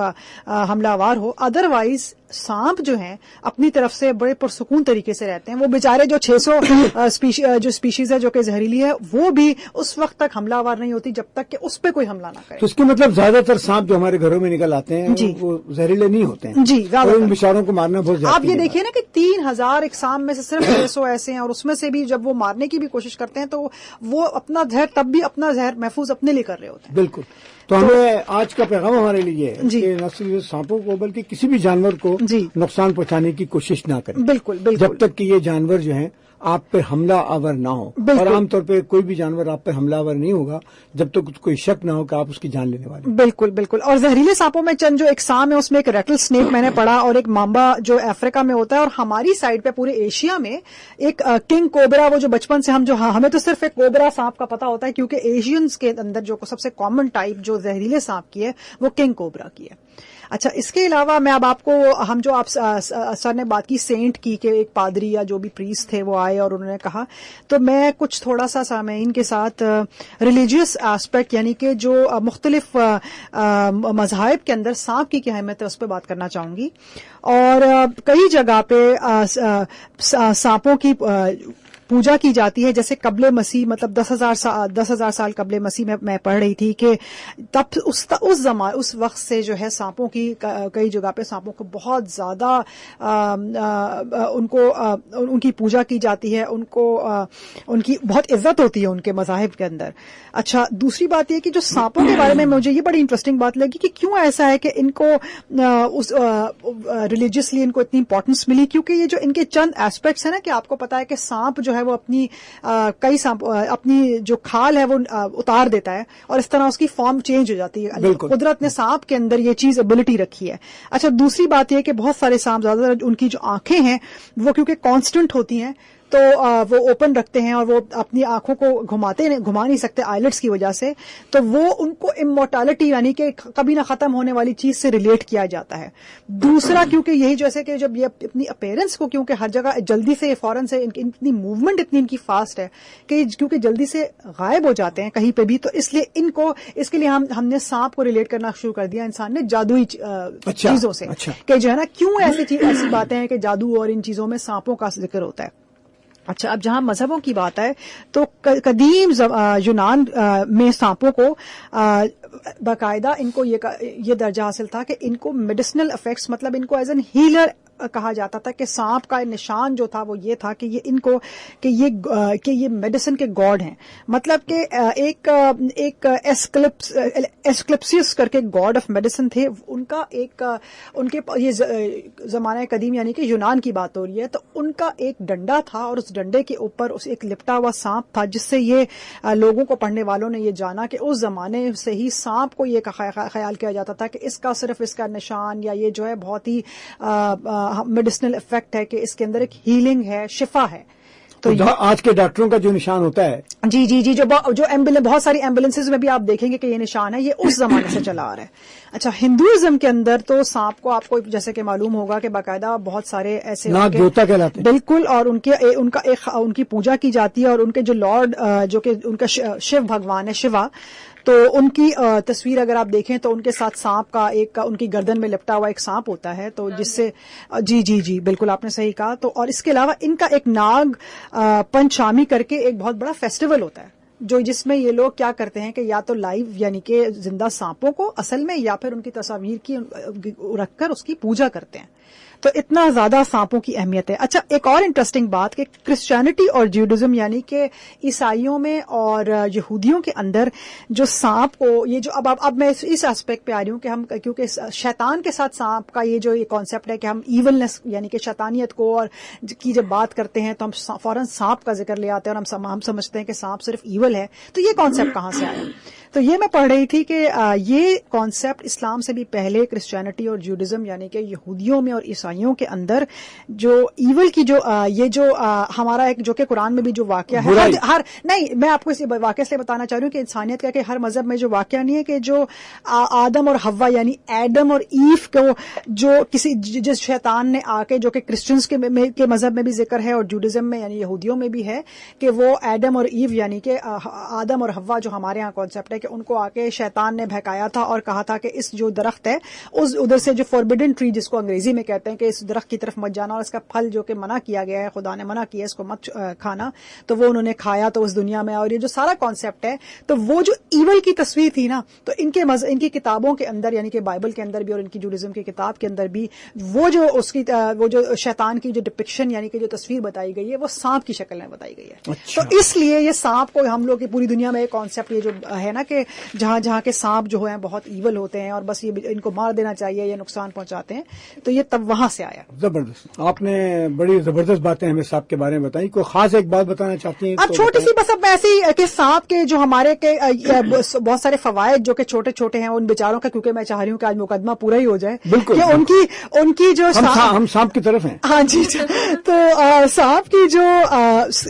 حملہ آور ہو. ادروائز سانپ جو ہیں اپنی طرف سے بڑے پرسکون طریقے سے رہتے ہیں. وہ بیچارے جو 600 جو اسپیشیز ہے جو کہ زہریلی ہے وہ بھی اس وقت تک حملہ آور نہیں ہوتی جب تک کہ اس پہ کوئی حملہ نہ کرے. تو اس کے مطلب زیادہ تر سانپ جو ہمارے گھروں میں نکل آتے ہیں جی وہ زہریلے نہیں ہوتے ہیں. جی، ان بیچاروں کو مارنا بہت زیادہ. آپ یہ دیکھیے نا کہ 3000 اقسام میں سے صرف 600 ایسے ہیں، اور اس میں سے بھی جب وہ مارنے کی بھی کوشش کرتے ہیں تو وہ اپنا زہر تب بھی اپنا زہر محفوظ اپنے لیے کر رہے ہوتے ہیں. بالکل. تو ہمیں آج کا پیغام ہمارے لیے ہے کہ نہ صرف سانپوں کو بلکہ کسی بھی جانور کو نقصان پہنچانے کی کوشش نہ کریں. بالکل بالکل. جب تک کہ یہ جانور جو ہیں آپ پہ حملہ آور نہ ہو. اور عام طور پہ کوئی بھی جانور آپ پہ حملہ آور نہیں ہوگا جب تک کوئی شک نہ ہو کہ آپ اس کی جان لینے والے. بالکل بالکل. اور زہریلے سانپوں میں چند جو اقسام ہے اس میں ایک ریٹل سنیک میں نے پڑھا اور ایک مامبا جو افریقہ میں ہوتا ہے، اور ہماری سائڈ پہ پورے ایشیا میں ایک کنگ کوبرا، وہ جو بچپن سے ہمیں تو صرف ایک کوبرا سانپ کا پتا ہوتا ہے کیونکہ ایشینز کے اندر جو سب سے کامن ٹائپ جو زہریلے سانپ کی ہے وہ کنگ کوبرا کی ہے. اچھا، اس کے علاوہ میں اب آپ کو آپ سر نے بات کی سینٹ کی کہ ایک پادری یا جو بھی پریسٹ تھے وہ آئے اور انہوں نے کہا، تو میں کچھ تھوڑا سا سامعین کے ساتھ ریلیجیس ایسپیکٹ یعنی کہ جو مختلف مذاہب کے اندر سانپ کی کیا اہمیت ہے اس پہ بات کرنا چاہوں گی. اور کئی جگہ پہ سانپوں کی پوجا کی جاتی ہے، جیسے قبل مسیح مطلب 10,000 سال قبل مسیح میں پڑھ رہی تھی کہ تب اس وقت سے جو ہے سانپوں کی کئی جگہ پہ سانپوں کو بہت زیادہ ان کی پوجا کی جاتی ہے، ان کی بہت عزت ہوتی ہے ان کے مذاہب کے اندر. اچھا، دوسری بات یہ کہ جو سانپوں کے بارے میں مجھے یہ بڑی انٹرسٹنگ بات لگی کہ کیوں ایسا ہے کہ ان کو ریلیجیسلی ان کو اتنی امپورٹنس ملی، کیونکہ یہ جو ان کے چند ایسپیکٹس ہیں نا کہ آپ کو پتا ہے کہ سانپ جو ہے وہ اپنی اپنی جو کھال ہے وہ اتار دیتا ہے اور اس طرح اس کی فارم چینج ہو جاتی ہے. قدرت نے سانپ کے اندر یہ چیز ابیلٹی رکھی ہے. اچھا، دوسری بات یہ کہ بہت سارے سانپ زیادہ تر ان کی جو آنکھیں ہیں وہ کیونکہ کانسٹنٹ ہوتی ہیں تو وہ اوپن رکھتے ہیں اور وہ اپنی آنکھوں کو گھما نہیں سکتے آئیلٹس کی وجہ سے، تو وہ ان کو امورٹیلٹی یعنی کہ کبھی نہ ختم ہونے والی چیز سے ریلیٹ کیا جاتا ہے. دوسرا کیونکہ یہی جیسے کہ جب یہ اپنی اپیرنس کو کیونکہ ہر جگہ جلدی سے فوراً سے اتنی موومنٹ اتنی ان کی فاسٹ ہے کہ کیونکہ جلدی سے غائب ہو جاتے ہیں کہیں پہ بھی، تو اس لیے اس کے لیے ہم نے سانپ کو ریلیٹ کرنا شروع کر دیا انسان نے جادوئی چیزوں سے کہ جو ہے نا کیوں ایسی باتیں ہیں کہ جادو اور ان چیزوں میں سانپوں کا ذکر ہوتا ہے. اچھا، اب جہاں مذہبوں کی بات ہے تو قدیم یونان میں سانپوں کو باقاعدہ ان کو یہ درجہ حاصل تھا کہ ان کو میڈیسنل افیکٹس مطلب ان کو ایز این ہیلر کہا جاتا تھا کہ سانپ کا نشان جو تھا وہ یہ تھا کہ یہ میڈیسن کے گاڈ ہیں. مطلب کہ ایک ایسکلپسس کر کے گاڈ آف میڈیسن تھے. ان کے یہ زمانہ قدیم یعنی کہ یونان کی بات ہو رہی ہے, تو ان کا ایک ڈنڈا تھا اور اس ڈنڈے کے اوپر ایک لپٹا ہوا سانپ تھا, جس سے یہ لوگوں کو پڑھنے والوں نے یہ جانا کہ اس زمانے سے ہی سانپ کو یہ خیال کیا جاتا تھا کہ اس کا صرف اس کا نشان یا یہ جو ہے بہت ہی میڈیسنل افیکٹ ہے کہ اس کے اندر ایک ہیلنگ ہے, شفا ہے. تو آج کے ڈاکٹروں کا جو نشان ہوتا ہے جی جو بہت ساری ایمبولینسز میں بھی آپ دیکھیں گے کہ یہ نشان ہے, یہ اس زمانے سے چلا آ رہا ہے. اچھا, ہندوازم کے اندر تو سانپ کو آپ کو جیسے کہ معلوم ہوگا کہ باقاعدہ بہت سارے ایسے ناگ دیوتا کہلاتے ہیں, بالکل, اور ان کی پوجا کی جاتی ہے, اور ان کے جو لارڈ جو کہ ان کا شیو بھگوان ہے, شیوا, تو ان کی تصویر اگر آپ دیکھیں تو ان کے ساتھ سانپ کا ان کی گردن میں لپٹا ہوا ایک سانپ ہوتا ہے, تو جس سے جی بالکل آپ نے صحیح کہا. تو اور اس کے علاوہ ان کا ایک ناگ پنچامی کر کے ایک بہت بڑا فیسٹیول ہوتا ہے, جس میں یہ لوگ کیا کرتے ہیں کہ یا تو لائیو یعنی کہ زندہ سانپوں کو اصل میں, یا پھر ان کی تصاویر کی رکھ کر اس کی پوجا کرتے ہیں. تو اتنا زیادہ سانپوں کی اہمیت ہے. اچھا, ایک اور انٹرسٹنگ بات کہ کرسچینٹی اور جیوڈزم یعنی کہ عیسائیوں میں اور یہودیوں کے اندر جو سانپ کو یہ جو اب میں اس اسپیکٹ پہ آ رہی ہوں کہ ہم کیونکہ شیطان کے ساتھ سانپ کا یہ جو کانسیپٹ ہے کہ ہم ایولنس یعنی کہ شیطانیت کو اور کی جب بات کرتے ہیں تو ہم فوراً سانپ کا ذکر لے آتے ہیں اور ہم سمجھتے ہیں کہ سانپ صرف ایول ہے. تو یہ کانسیپٹ کہاں سے آیا؟ تو یہ میں پڑھ رہی تھی کہ یہ کانسیپٹ اسلام سے بھی پہلے کرسچینٹی اور جیوڈزم یعنی کہ یہودیوں میں اور عیسائیوں کے اندر جو ایول کی یہ جو ہمارا ایک جو کہ قرآن میں بھی جو واقعہ ہے, نہیں میں آپ کو اس واقعے سے بتانا چاہ رہی ہوں کہ انسانیت کا کہ ہر مذہب میں جو واقعہ نہیں ہے کہ جو آدم اور حوا یعنی ایڈم اور ایف کو جو جس شیطان نے آ کے, جو کہ کرسچنس کے مذہب میں بھی ذکر ہے اور جوڈزم میں یعنی یہودیوں میں بھی ہے, کہ وہ ایڈم اور ایو یعنی کہ آدم اور حوا جو ہمارے یہاں کانسیپٹ ہے کہ ان کو آ کے شیطان نے بہکایا تھا اور کہا تھا کہ اس جو درخت ہے ادھر سے جو فوربیڈن ٹری جس کو انگریزی میں کہتے ہیں کہ اس درخت کی طرف مت جانا, اور اس کا پھل جو کہ منع کیا گیا ہے, خدا نے منع کیا اس کو مت کھانا, تو وہ انہوں نے کھایا تو اس دنیا میں. اور یہ جو سارا کانسیپٹ ہے تو وہ جو ایول کی تصویر تھی نا, تو ان کی کتابوں کے اندر یعنی کہ بائبل کے اندر بھی اور ان کی جوڈزم کی کتاب کے اندر بھی وہ جو شیطان کی جو ڈپکشن یعنی کہ جو تصویر بتائی گئی ہے وہ سانپ کی شکل میں بتائی گئی ہے. تو اس لیے یہ سانپ کو ہم لوگ کی پوری دنیا میں ایک کانسیپٹ یہ جو ہے نا کہ جہاں کے سانپ جو ہیں بہت ایول ہوتے ہیں اور بس یہ ان کو مار دینا چاہیے, یہ نقصان پہنچاتے ہیں, تو یہ تب وہاں سے آیا. زبردست, آپ نے بڑی زبردست باتیں ہمیں سانپ کے بارے میں بتائی. کوئی خاص ایک بات بتانا چاہتی ہیں؟ اب چھوٹی سی بس اب ایسے ہی کہ سانپ کے جو ہمارے کے بہت سارے فوائد جو کہ چھوٹے چھوٹے ہیں ان بیچاروں کا, کیونکہ میں چاہ رہی ہوں کہ آج مقدمہ پورا ہی ہو جائے. بالکل, ان کی جو ہم سانپ کی طرف ہیں. ہاں جی, تو سانپ کی جو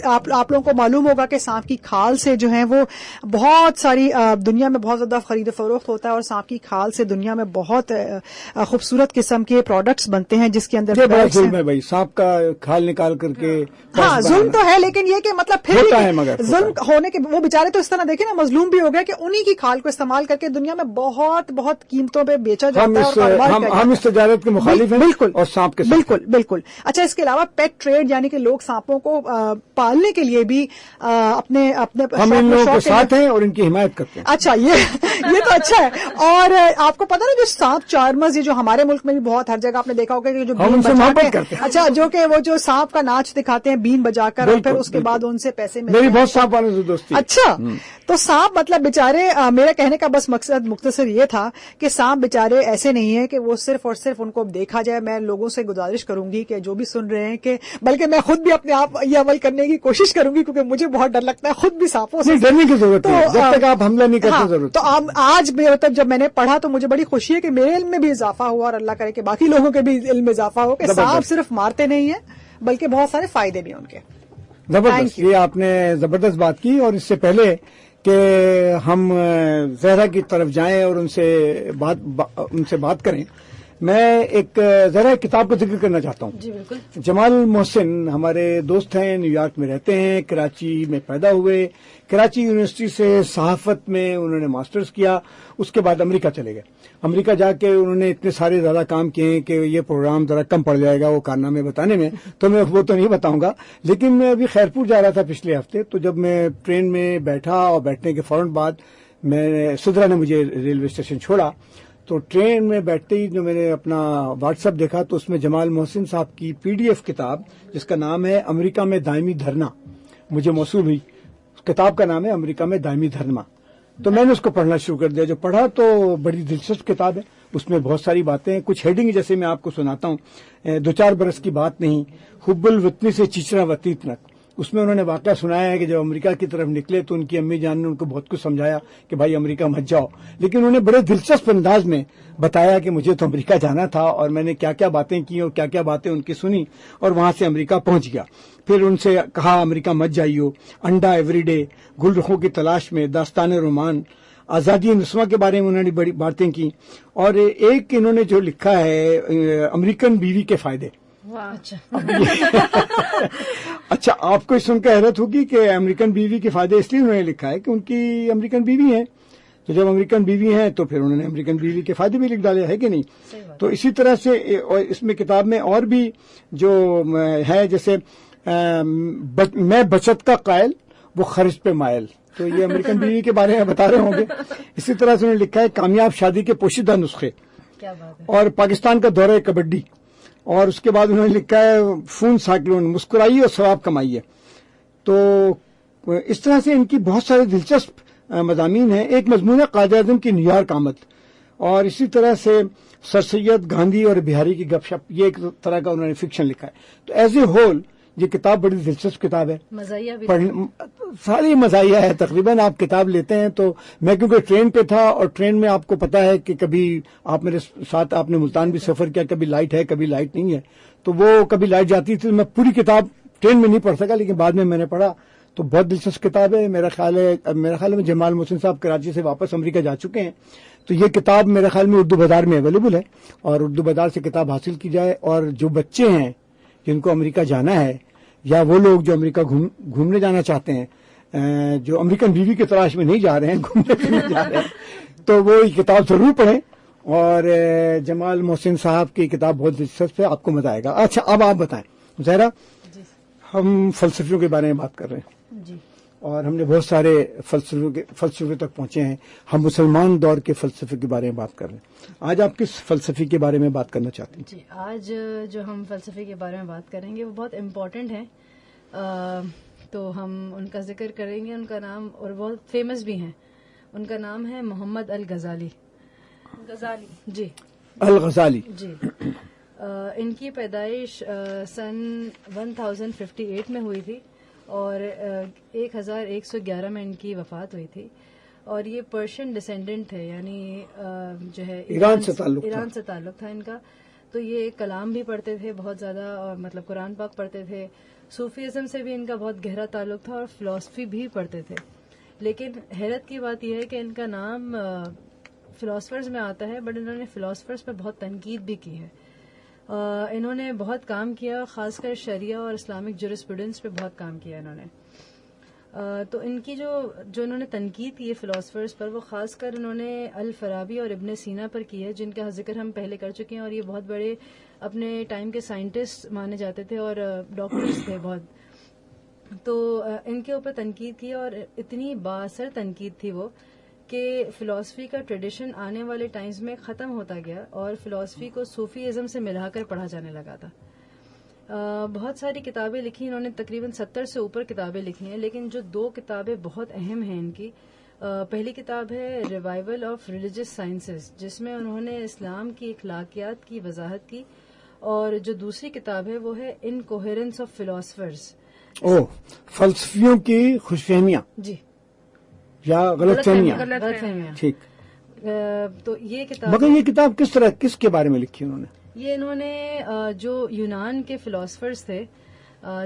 آپ لوگوں کو معلوم ہوگا کہ سانپ کی کھال سے جو ہے وہ بہت ساری دنیا میں بہت زیادہ خرید و فروخت ہوتا ہے, اور سانپ کی کھال سے دنیا میں بہت خوبصورت قسم کے پروڈکٹس بنتے ہیں جس کے اندر ظلم ہے بھائی, سانپ کا کھال نکال کر کے. ہاں ظلم تو ہے, لیکن یہ کہ مطلب پھر ہوتا ہے, مگر ظلم ہونے کے وہ بیچارے تو اس طرح دیکھیں نا مظلوم بھی ہو گیا کہ انہی کی کھال کو استعمال کر کے دنیا میں بہت بہت قیمتوں پہ بیچا جاتا ہے. ہم اس تجارت کے مخالف ہیں. بالکل, اور سانپ کے بالکل. اچھا, اس کے علاوہ پیٹ ٹریڈ یعنی کہ لوگ سانپوں کو پالنے کے لیے بھی اپنے ہم ان لوگوں کے ساتھ ہیں اور ان کی حمایت کرتے ہیں. اچھا, یہ تو اچھا ہے. اور آپ کو پتا نا جو سانپ چارمرز جو ہمارے ملک میں بھی بہت ہر جگہ آپ نے دیکھا ہوگا کہ جو بین بجا کے, اچھا جو کہ وہ جو سانپ کا ناچ دکھاتے ہیں بین بجا کر, اور پھر اس کے بعد ان سے پیسے ملتے ہیں. میری بہت سانپ والوں سے دوستی. اچھا, تو سانپ مطلب بیچارے, میرا کہنے کا بس مقصد مختصر یہ تھا کہ سانپ بیچارے ایسے نہیں ہیں کہ وہ صرف اور صرف ان کو دیکھا جائے. میں لوگوں سے گزارش کروں گی کہ جو بھی سن رہے ہیں کہ بلکہ میں خود بھی اپنے آپ یہ عمل کرنے کی کوشش کروں گی, کیونکہ مجھے بہت ڈر لگتا ہے خود بھی سانپوں سے. ڈرنے کی ضرورت ہے جب تک آپ حملہ نہیں کرتے. ضرورت تو آج جب میں نے پڑھا تو مجھے بڑی خوشی ہے کہ میرے علم میں بھی اضافہ ہوا, اور اللہ کرے کہ باقی لوگوں کے بھی علم میں اضافہ ہو کہ سانپ صرف مارتے نہیں ہیں بلکہ بہت سارے فائدے بھی ان کے. زبردست, یہ آپ نے زبردست بات کی. اور اس سے پہلے کہ ہم زہرا کی طرف جائیں اور ان سے بات کریں, میں ایک ذرا کتاب کا ذکر کرنا چاہتا ہوں. جی بالکل. جمال محسن ہمارے دوست ہیں, نیو یارک میں رہتے ہیں, کراچی میں پیدا ہوئے, کراچی یونیورسٹی سے صحافت میں انہوں نے ماسٹرز کیا, اس کے بعد امریکہ چلے گئے. امریکہ جا کے انہوں نے اتنے سارے زیادہ کام کیے ہیں کہ یہ پروگرام ذرا کم پڑ جائے گا وہ کارنامے بتانے میں, تو میں وہ تو نہیں بتاؤں گا. لیکن میں ابھی خیرپور جا رہا تھا پچھلے ہفتے, تو جب میں ٹرین میں بیٹھا اور بیٹھنے کے فوراً بعد سدرا نے مجھے ریلوے اسٹیشن چھوڑا, تو ٹرین میں بیٹھتے ہی جو میں نے اپنا واٹس ایپ دیکھا تو اس میں جمال محسن صاحب کی PDF کتاب جس کا نام ہے امریکہ میں دائمی دھرنا مجھے موصول ہوئی. کتاب کا نام ہے امریکہ میں دائمی دھرنا. تو میں نے اس کو پڑھنا شروع کر دیا. جو پڑھا تو بڑی دلچسپ کتاب ہے. اس میں بہت ساری باتیں ہیں. کچھ ہیڈنگ جیسے میں آپ کو سناتا ہوں. 2-4 برس کی بات نہیں، حب الوطنی سے چچرا وطنی تک. اس میں انہوں نے واقعہ سنایا ہے کہ جب امریکہ کی طرف نکلے تو ان کی امی جان نے ان کو بہت کچھ سمجھایا کہ بھائی امریکہ مت جاؤ، لیکن انہوں نے بڑے دلچسپ انداز میں بتایا کہ مجھے تو امریکہ جانا تھا اور میں نے کیا کیا باتیں کی اور کیا کیا باتیں ان کی سنی اور وہاں سے امریکہ پہنچ گیا. پھر ان سے کہا امریکہ مت جائیو، انڈا ایوری ڈے، گل رخوں کی تلاش میں، داستان رومان، آزادی نسواں کے بارے میں انہوں نے بڑی باتیں کی. اور ایک انہوں نے جو لکھا ہے امریکن بیوی کے فائدے. اچھا، آپ کو سن کے حیرت ہوگی کہ امریکن بیوی کے فائدے اس لیے انہوں نے لکھا ہے کہ ان کی امریکن بیوی ہیں. تو جب امریکن بیوی ہیں تو پھر انہوں نے امریکن بیوی کے فائدے بھی لکھ ڈالے، ہے کہ نہیں؟ تو اسی طرح سے اس میں کتاب میں اور بھی جو ہے، جیسے میں بچت کا قائل وہ خرچ پہ مائل، تو یہ امریکن بیوی کے بارے میں بتا رہے ہوں گے. اسی طرح سے انہوں نے لکھا ہے کامیاب شادی کے پوشیدہ نسخے، اور پاکستان کا دورہ کبڈی، اور اس کے بعد انہوں نے لکھا ہے فون سائیکلون، مسکرائیے اور ثواب کمائیے. تو اس طرح سے ان کی بہت سارے دلچسپ مضامین ہیں. ایک مضمون ہے قائد اعظم کی نیو یارک آمد، اور اسی طرح سے سر سید گاندھی اور بہاری کی گپ شپ، یہ ایک طرح کا انہوں نے فکشن لکھا ہے. تو ایز اے ہول یہ کتاب بڑی دلچسپ کتاب ہے. مزاحیہ بھی ساری مزاحیہ ہے تقریباً. آپ کتاب لیتے ہیں تو میں کیونکہ ٹرین پہ تھا، اور ٹرین میں آپ کو پتا ہے کہ کبھی آپ میرے ساتھ آپ نے ملتان بھی سفر کیا، کبھی لائٹ ہے کبھی لائٹ نہیں ہے، تو وہ کبھی لائٹ جاتی تھی. میں پوری کتاب ٹرین میں نہیں پڑھ سکا، لیکن بعد میں نے پڑھا تو بہت دلچسپ کتاب ہے. میرا خیال میں جمال محسن صاحب کراچی سے واپس امریکہ جا چکے ہیں. تو یہ کتاب میرے خیال میں اردو بازار میں اویلیبل ہے، اور اردو بازار سے کتاب حاصل کی جائے. اور جو بچے ہیں جن کو امریکہ جانا ہے، یا وہ لوگ جو امریکہ گھومنے جانا چاہتے ہیں، جو امریکن بیوی کی تلاش میں نہیں جا رہے ہیں، گھومنے پھرنے جا رہے ہیں، تو وہ یہ کتاب ضرور پڑھیں. اور جمال محسن صاحب کی کتاب بہت دلچسپ ہے، آپ کو مزہ آئے گا. اچھا، اب آپ بتائیں زہرا، ہم فلسفیوں کے بارے میں بات کر رہے ہیں جی، اور ہم نے بہت سارے فلسفے تک پہنچے ہیں. ہم مسلمان دور کے فلسفے کے بارے میں بات کر رہے ہیں. آج آپ کس فلسفے کے بارے میں بات کرنا چاہتے ہیں؟ جی، آج جو ہم فلسفے کے بارے میں بات کریں گے وہ بہت امپورٹنٹ ہیں. تو ہم ان کا ذکر کریں گے. ان کا نام، اور بہت فیمس بھی ہیں. ان کا نام ہے محمد الغزالی. جی، الغزالی. جی. ان کی پیدائش سن 1058 میں ہوئی تھی، اور 1111 میں ان کی وفات ہوئی تھی. اور یہ پرشین ڈسینڈنٹ تھے، یعنی جو ہے ایران سے تعلق تھا ان کا. تو یہ کلام بھی پڑھتے تھے بہت زیادہ، اور مطلب قرآن پاک پڑھتے تھے. صوفیزم سے بھی ان کا بہت گہرا تعلق تھا، اور فلسفی بھی پڑھتے تھے. لیکن حیرت کی بات یہ ہے کہ ان کا نام فلاسفرز میں آتا ہے، بٹ انہوں نے فلاسفرز پہ بہت تنقید بھی کی ہے. انہوں نے بہت کام کیا، خاص کر شریعہ اور اسلامک جورسپروڈنس پہ بہت کام کیا انہوں نے. تو ان کی جو انہوں نے تنقید کی ہے فلاسفرز پر، وہ خاص کر انہوں نے الفارابی اور ابن سینا پر کی ہے، جن کا ذکر ہم پہلے کر چکے ہیں. اور یہ بہت بڑے اپنے ٹائم کے سائنٹسٹ مانے جاتے تھے اور ڈاکٹرز تھے بہت. تو ان کے اوپر تنقید کی، اور اتنی بااثر تنقید تھی وہ کہ فلاسفی کا ٹریڈیشن آنے والے ٹائمز میں ختم ہوتا گیا، اور فلاسفی کو صوفیزم سے ملا کر پڑھا جانے لگا تھا. بہت ساری کتابیں لکھی انہوں نے، تقریباً 70 سے اوپر کتابیں لکھی ہیں. لیکن جو 2 کتابیں بہت اہم ہیں ان کی، پہلی کتاب ہے ریوائول آف ریلیجس سائنسز، جس میں انہوں نے اسلام کی اخلاقیات کی وضاحت کی. اور جو دوسری کتاب ہے وہ ہے انکوہرنس آف فلاسفرز، فلسفیوں کی خوش فہمیاں، جی، یا غلط فہمیاں. ٹھیک. تو یہ کتاب، مگر یہ کتاب کس کے بارے میں لکھی انہوں نے؟ یہ انہوں نے جو یونان کے فلاسفرز تھے،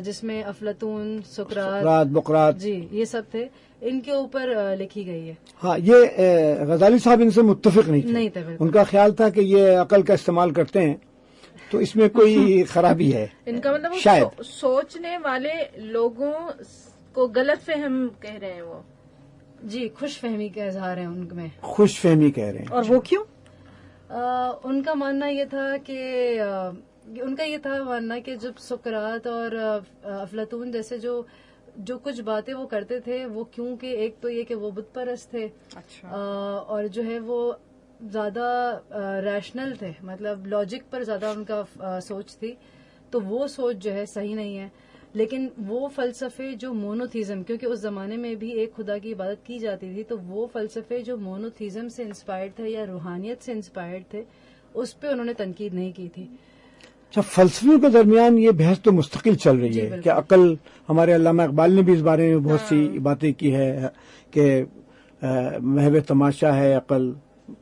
جس میں افلاطون، سقراط، بقراط، جی، یہ سب تھے، ان کے اوپر لکھی گئی ہے. ہاں، یہ غزالی صاحب ان سے متفق نہیں تھے. ان کا خیال تھا کہ یہ عقل کا استعمال کرتے ہیں تو اس میں کوئی خرابی ہے. ان کا مطلب شاید سوچنے والے لوگوں کو غلط فہم کہہ رہے ہیں وہ. جی، خوش فہمی کا اظہار ہے ان میں. خوش فہمی کہہ رہے ہیں. اور وہ کیوں؟ ان کا ماننا یہ تھا کہ جب سقراط اور افلاطون جیسے جو کچھ باتیں وہ کرتے تھے، وہ کیونکہ ایک تو یہ کہ وہ بت پرست تھے، اور جو ہے وہ زیادہ ریشنل تھے، مطلب لاجک پر زیادہ ان کا سوچ تھی، تو وہ سوچ جو ہے صحیح نہیں ہے. لیکن وہ فلسفے جو مونوتھیزم، کیونکہ اس زمانے میں بھی ایک خدا کی عبادت کی جاتی تھی، تو وہ فلسفے جو مونوتھیزم سے انسپائرڈ تھے یا روحانیت سے انسپائرڈ تھے، اس پہ انہوں نے تنقید نہیں کی تھی. اچھا، فلسفیوں کے درمیان یہ بحث تو مستقل چل رہی ہے کہ عقل، ہمارے علامہ اقبال نے بھی اس بارے میں بہت سی باتیں کی ہے کہ محو تماشا ہے عقل،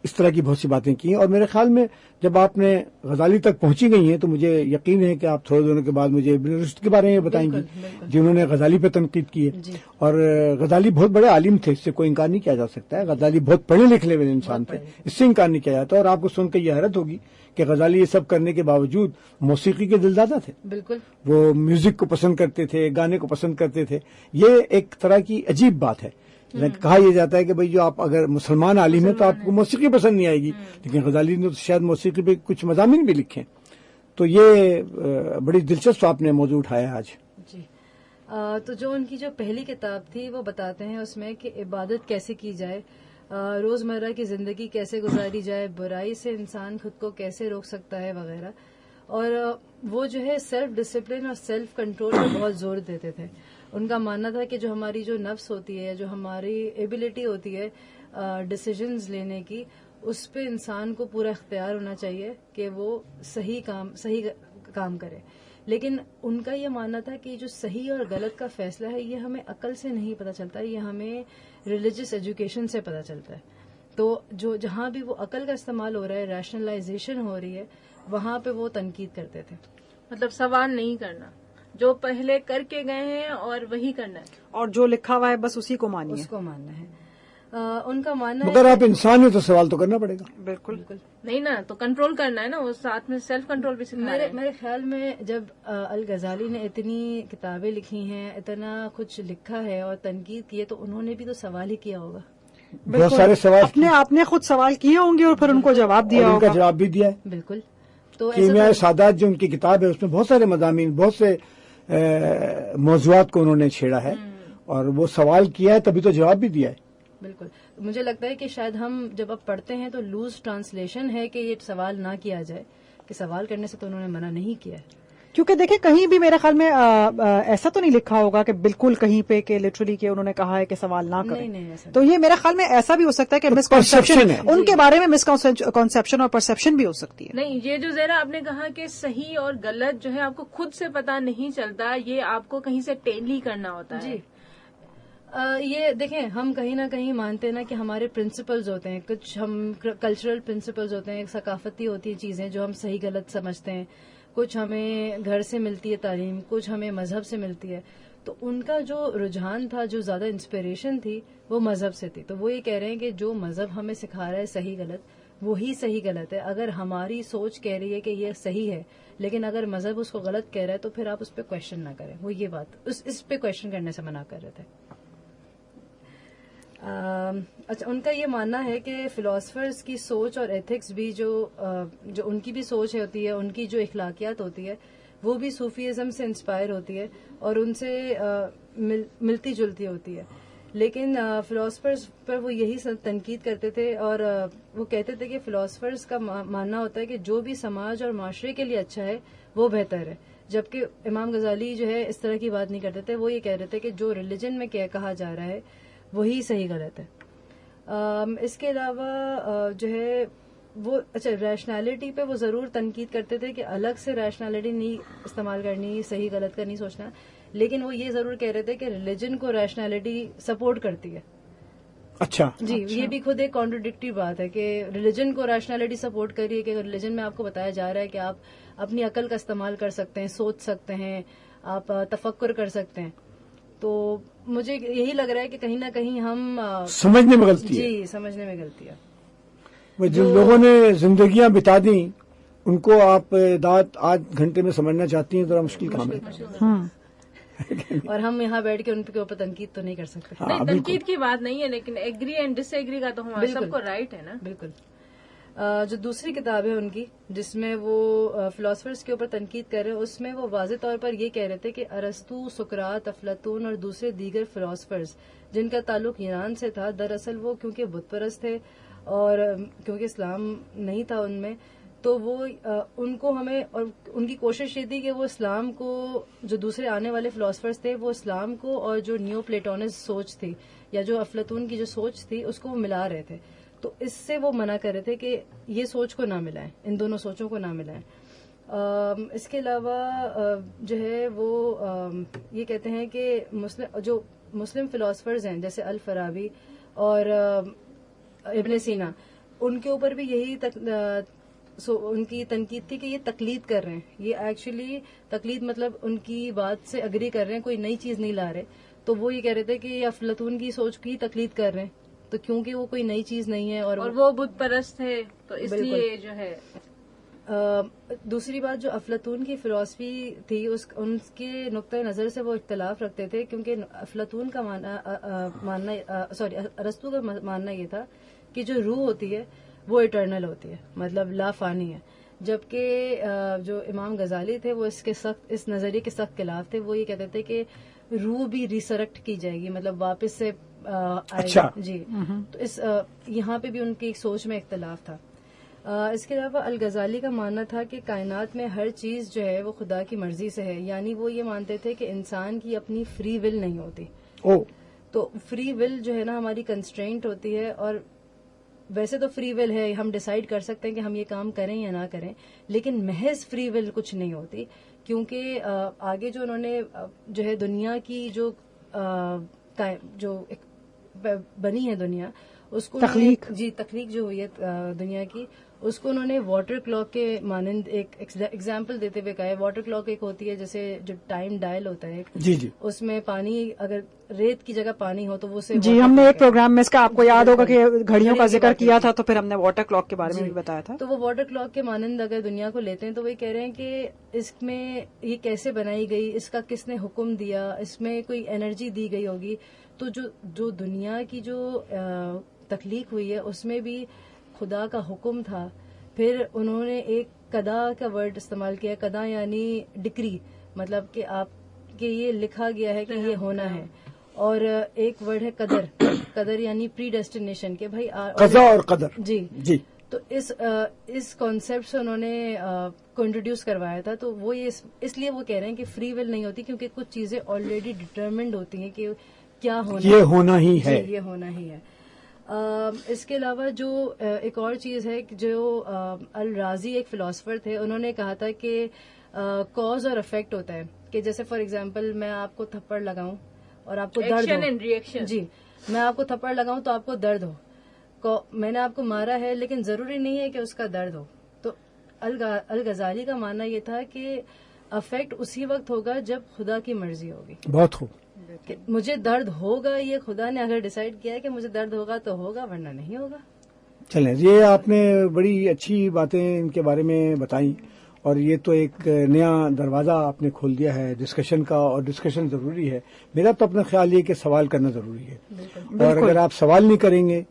اس طرح کی بہت سی باتیں کی ہیں. اور میرے خیال میں جب آپ نے غزالی تک پہنچی گئی ہیں تو مجھے یقین ہے کہ آپ تھوڑے دنوں کے بعد مجھے ابن رشد کے بارے میں بتائیں گی جنہوں نے غزالی پہ تنقید کی ہے. اور غزالی بہت بڑے عالم تھے، اس سے کوئی انکار نہیں کیا جا سکتا ہے. غزالی بہت پڑھے لکھے ہوئے انسان تھے، اس سے انکار نہیں کیا جاتا. اور آپ کو سن کے یہ حیرت ہوگی کہ غزالی یہ سب کرنے کے باوجود موسیقی کے دلدادہ تھے. بالکل، وہ میوزک کو پسند کرتے تھے، گانے کو پسند کرتے تھے. یہ ایک طرح کی عجیب بات ہے. کہا یہ جاتا ہے کہ بھئی جو آپ اگر مسلمان عالم ہیں تو آپ کو موسیقی پسند نہیں آئے گی، لیکن غزالی نے تو شاید موسیقی پہ کچھ مضامین بھی لکھے. تو یہ بڑی دلچسپ آپ نے موضوع اٹھایا آج. جی. تو جو ان کی جو پہلی کتاب تھی وہ بتاتے ہیں اس میں کہ عبادت کیسے کی جائے، روزمرہ کی زندگی کیسے گزاری جائے، برائی سے انسان خود کو کیسے روک سکتا ہے وغیرہ. اور وہ جو ہے سیلف ڈسپلن اور سیلف کنٹرول پر بہت زور دیتے تھے. ان کا ماننا تھا کہ جو ہماری جو نفس ہوتی ہے، جو ہماری ایبلٹی ہوتی ہے ڈیسیجنز لینے کی، اس پہ انسان کو پورا اختیار ہونا چاہیے کہ وہ صحیح کام کرے. لیکن ان کا یہ ماننا تھا کہ جو صحیح اور غلط کا فیصلہ ہے یہ ہمیں عقل سے نہیں پتہ چلتا، یہ ہمیں ریلیجس ایجوکیشن سے پتہ چلتا ہے. تو جہاں بھی وہ عقل کا استعمال ہو رہا ہے، ریشنلائزیشن ہو رہی ہے، وہاں پہ وہ تنقید کرتے تھے. مطلب سوال نہیں کرنا، جو پہلے کر کے گئے ہیں اور وہی کرنا ہے، اور جو لکھا ہوا ہے بس اسی کو مانیے، اس کو ماننا ہے. ان کا ماننا مگر ہے آپ انسان ہیں تو سوال تو کرنا پڑے گا. بالکل نہیں نا، تو کنٹرول کرنا ہے نا، وہ ساتھ میں سیلف کنٹرول بھی سکھا رہے ہیں. میرے خیال میں جب الغزالی نے اتنی کتابیں لکھی ہیں، اتنا کچھ لکھا ہے اور تنقید کی ہے، تو انہوں نے بھی تو سوال ہی کیا ہوگا. بہت سارے سوال آپ نے خود سوال کیے ہوں گے اور پھر ان کو جواب دیا ان ہوگا. کا جواب بھی دیا ہے. بالکل. تو کیمیائے سادات جو ان کی کتاب ہے اس میں بہت سارے مضامین، بہت سے موضوعات کو انہوں نے چھیڑا ہے، اور وہ سوال کیا ہے تبھی تو جواب بھی دیا ہے. بالکل. مجھے لگتا ہے کہ شاید ہم جب اب پڑھتے ہیں تو لوز ٹرانسلیشن ہے کہ یہ سوال نہ کیا جائے، کہ سوال کرنے سے تو انہوں نے منع نہیں کیا ہے. کیونکہ دیکھیں کہیں بھی میرے خیال میں ایسا تو نہیں لکھا ہوگا کہ بالکل کہیں پہ کہ لٹرلی کہ انہوں نے کہا ہے کہ سوال نہ کریں. نہیں ایسا تو یہ میرے خیال میں ایسا بھی ہو سکتا ہے کہ perception ہے. ان کے بارے میں مسکنسپشن اور پرسپشن بھی ہو سکتی ہے. نہیں، یہ جو ذرا آپ نے کہا کہ صحیح اور غلط جو ہے آپ کو خود سے پتا نہیں چلتا، یہ آپ کو کہیں سے ٹیلی کرنا ہوتا ہے. جی. یہ دیکھیں، ہم کہیں نہ کہیں مانتے ہیں نا کہ ہمارے پرنسپلز ہوتے ہیں، کچھ ہم کلچرل پرنسپلز ہوتے ہیں، ثقافتی ہوتی ہیں چیزیں جو ہم صحیح غلط سمجھتے ہیں. کچھ ہمیں گھر سے ملتی ہے تعلیم، کچھ ہمیں مذہب سے ملتی ہے. تو ان کا جو رجحان تھا، جو زیادہ انسپریشن تھی، وہ مذہب سے تھی. تو وہ یہ کہہ رہے ہیں کہ جو مذہب ہمیں سکھا رہا ہے صحیح غلط، وہی صحیح غلط ہے. اگر ہماری سوچ کہہ رہی ہے کہ یہ صحیح ہے، لیکن اگر مذہب اس کو غلط کہہ رہا ہے تو پھر آپ اس پہ کوشچن نہ کریں. وہ یہ بات اس پہ کوشچن کرنے سے منع کر رہے تھے. اچھا، ان کا یہ ماننا ہے کہ فلاسفرز کی سوچ اور ایتھکس بھی جو ان کی بھی سوچ ہوتی ہے، ان کی جو اخلاقیات ہوتی ہے، وہ بھی صوفیزم سے انسپائر ہوتی ہے اور ان سے ملتی جلتی ہوتی ہے. لیکن فلاسفرز پر وہ یہی تنقید کرتے تھے، اور وہ کہتے تھے کہ فلاسفرز کا ماننا ہوتا ہے کہ جو بھی سماج اور معاشرے کے لیے اچھا ہے وہ بہتر ہے. جبکہ امام غزالی جو ہے اس طرح کی بات نہیں کرتے تھے. وہ یہ کہہ رہے تھے کہ جو ریلیجن میں کہا جا رہا ہے وہی صحیح غلط ہے. اس کے علاوہ جو ہے وہ ریشنالٹی پہ وہ ضرور تنقید کرتے تھے کہ الگ سے ریشنالٹی نہیں استعمال کرنی، صحیح غلط کا نہیں سوچنا. لیکن وہ یہ ضرور کہہ رہے تھے کہ ریلیجن کو ریشنالٹی سپورٹ کرتی ہے. اچھا جی. یہ بھی خود ایک کانٹرڈکٹری بات ہے کہ ریلیجن کو ریشنالٹی سپورٹ کر رہی ہے، کہ ریلیجن میں آپ کو بتایا جا رہا ہے کہ آپ اپنی عقل کا استعمال کر سکتے ہیں، سوچ سکتے ہیں، آپ تفکر کر سکتے ہیں. تو مجھے یہی لگ رہا ہے کہ کہیں نہ کہیں ہم سمجھنے میں غلطی ہے. جی، سمجھنے میں غلطی ہے. جن لوگوں نے زندگیاں بتا دیں ان کو آپ 8 گھنٹے میں سمجھنا چاہتی ہیں، ذرا مشکل کام ہے. اور ہم یہاں بیٹھ کے ان کے اوپر تنقید تو نہیں کر سکتے. نہیں، تنقید کی بات نہیں ہے، لیکن ایگری اینڈ ڈس ایگری کا تو ہمارا سب کو رائٹ ہے نا. بالکل. جو دوسری کتاب ہے ان کی، جس میں وہ فلاسفرز کے اوپر تنقید کر رہے ہیں، اس میں وہ واضح طور پر یہ کہہ رہے تھے کہ ارسطو، سقراط، افلاطون اور دوسرے دیگر فلاسفرز جن کا تعلق ایران سے تھا، دراصل وہ کیونکہ بت پرست تھے اور کیونکہ اسلام نہیں تھا ان میں، تو وہ ان کو ہمیں، اور ان کی کوشش یہ تھی کہ وہ اسلام کو، جو دوسرے آنے والے فلاسفرز تھے وہ اسلام کو اور جو نیو پلیٹونس سوچ تھی یا جو افلاطون کی جو سوچ تھی اس کو وہ ملا رہے تھے. تو اس سے وہ منع کر رہے تھے کہ یہ سوچ کو نہ ملائیں، ان دونوں سوچوں کو نہ ملائیں. اس کے علاوہ جو ہے وہ یہ کہتے ہیں کہ جو مسلم فلاسفرز ہیں جیسے الفارابی اور ابن سینا، ان کے اوپر بھی یہی ان کی تنقید تھی کہ یہ تقلید کر رہے ہیں. یہ ایکچولی تقلید مطلب ان کی بات سے اگری کر رہے ہیں، کوئی نئی چیز نہیں لا رہے. تو وہ یہ کہہ رہے تھے کہ یہ افلاطون کی سوچ کی تقلید کر رہے ہیں، تو کیونکہ وہ کوئی نئی چیز نہیں ہے اور وہ بت پرست ہے، تو اس لیے جو ہے. دوسری بات، جو افلاطون کی فلسفی تھی ان کے نقطۂ نظر سے وہ اختلاف رکھتے تھے، کیونکہ افلاطون کا ارسطو کا ماننا یہ تھا کہ جو روح ہوتی ہے وہ اٹرنل ہوتی ہے، مطلب لا فانی ہے. جبکہ جو امام غزالی تھے وہ اس نظریے کے سخت خلاف تھے. وہ یہ کہتے تھے کہ روح بھی ریسرکٹ کی جائے گی، مطلب واپس سے آئے گی. جی، تو یہاں پہ بھی ان کی ایک سوچ میں اختلاف تھا. اس کے علاوہ الغزالی کا ماننا تھا کہ کائنات میں ہر چیز جو ہے وہ خدا کی مرضی سے ہے، یعنی وہ یہ مانتے تھے کہ انسان کی اپنی فری ول نہیں ہوتی. تو فری ول جو ہے نا ہماری کنسٹرینٹ ہوتی ہے، اور ویسے تو فری ول ہے، ہم ڈیسائیڈ کر سکتے ہیں کہ ہم یہ کام کریں یا نہ کریں، لیکن محض فری ول کچھ نہیں ہوتی. کیونکہ آگے جو انہوں نے جو ہے دنیا کی جو بنی ہے دنیا، اس کو تخلیق جو ہوئی ہے دنیا کی، اس کو انہوں نے واٹر کلاک کے مانند ایک ایگزامپل دیتے ہوئے کہا ہے. واٹر کلاک ایک ہوتی ہے جیسے جو ٹائم ڈائل ہوتا ہے، اس میں پانی، اگر ریت کی جگہ پانی ہو تو وہ ہم نے ایک پروگرام میں اس کا آپ کو یاد ہوگا کہ گھڑیوں کا ذکر کیا تھا، تو پھر ہم نے واٹر کلاک کے بارے میں بھی بتایا تھا. تو وہ واٹر کلاک کے مانند اگر دنیا کو لیتے ہیں تو وہ کہہ رہے ہیں کہ اس میں یہ کیسے بنائی گئی، اس کا کس نے حکم دیا، اس میں کوئی انرجی دی گئی ہوگی. تو جو دنیا کی جو تخلیق ہوئی ہے اس میں بھی خدا کا حکم تھا. پھر انہوں نے ایک قدا کا ورڈ استعمال کیا، قدا یعنی ڈکری، مطلب کہ کہ یہ لکھا گیا ہے کہ یہ ہونا ہے. اور ایک ورڈ ہے قدر یعنی پری ڈیسٹینیشن، کہ بھائی قضا اور قدر. جی. تو اس کانسیپٹ سے انہوں نے کو انٹروڈیوس کروایا تھا. تو وہ اس لیے وہ کہہ رہے ہیں کہ فری ول نہیں ہوتی، کیونکہ کچھ چیزیں آلریڈی ڈٹرمنڈ ہوتی ہیں کہ کیا ہونا، یہ ہونا ہی ہے. یہ ہونا ہی ہے. اس کے علاوہ جو ایک اور چیز ہے، جو الرازی ایک فلاسفر تھے، انہوں نے کہا تھا کہ کاز اور افیکٹ ہوتا ہے. کہ جیسے فار ایگزامپل میں آپ کو تھپڑ لگاؤں اور آپ کو درد ہو، جی، میں آپ کو تھپڑ لگاؤں تو آپ کو درد ہو، میں نے آپ کو مارا ہے لیکن ضروری نہیں ہے کہ اس کا درد ہو. تو الغزالی کا ماننا یہ تھا کہ افیکٹ اسی وقت ہوگا جب خدا کی مرضی ہوگی. بہت خوب. کہ مجھے درد ہوگا، یہ خدا نے اگر ڈیسائیڈ کیا ہے کہ مجھے درد ہوگا تو ہوگا، ورنہ نہیں ہوگا. چلیں، یہ آپ نے بڑی اچھی باتیں ان کے بارے میں بتائیں، اور یہ تو ایک نیا دروازہ آپ نے کھول دیا ہے ڈسکشن کا، اور ڈسکشن ضروری ہے. میرا تو اپنا خیال یہ کہ سوال کرنا ضروری ہے، اور اگر آپ سوال نہیں کریں گے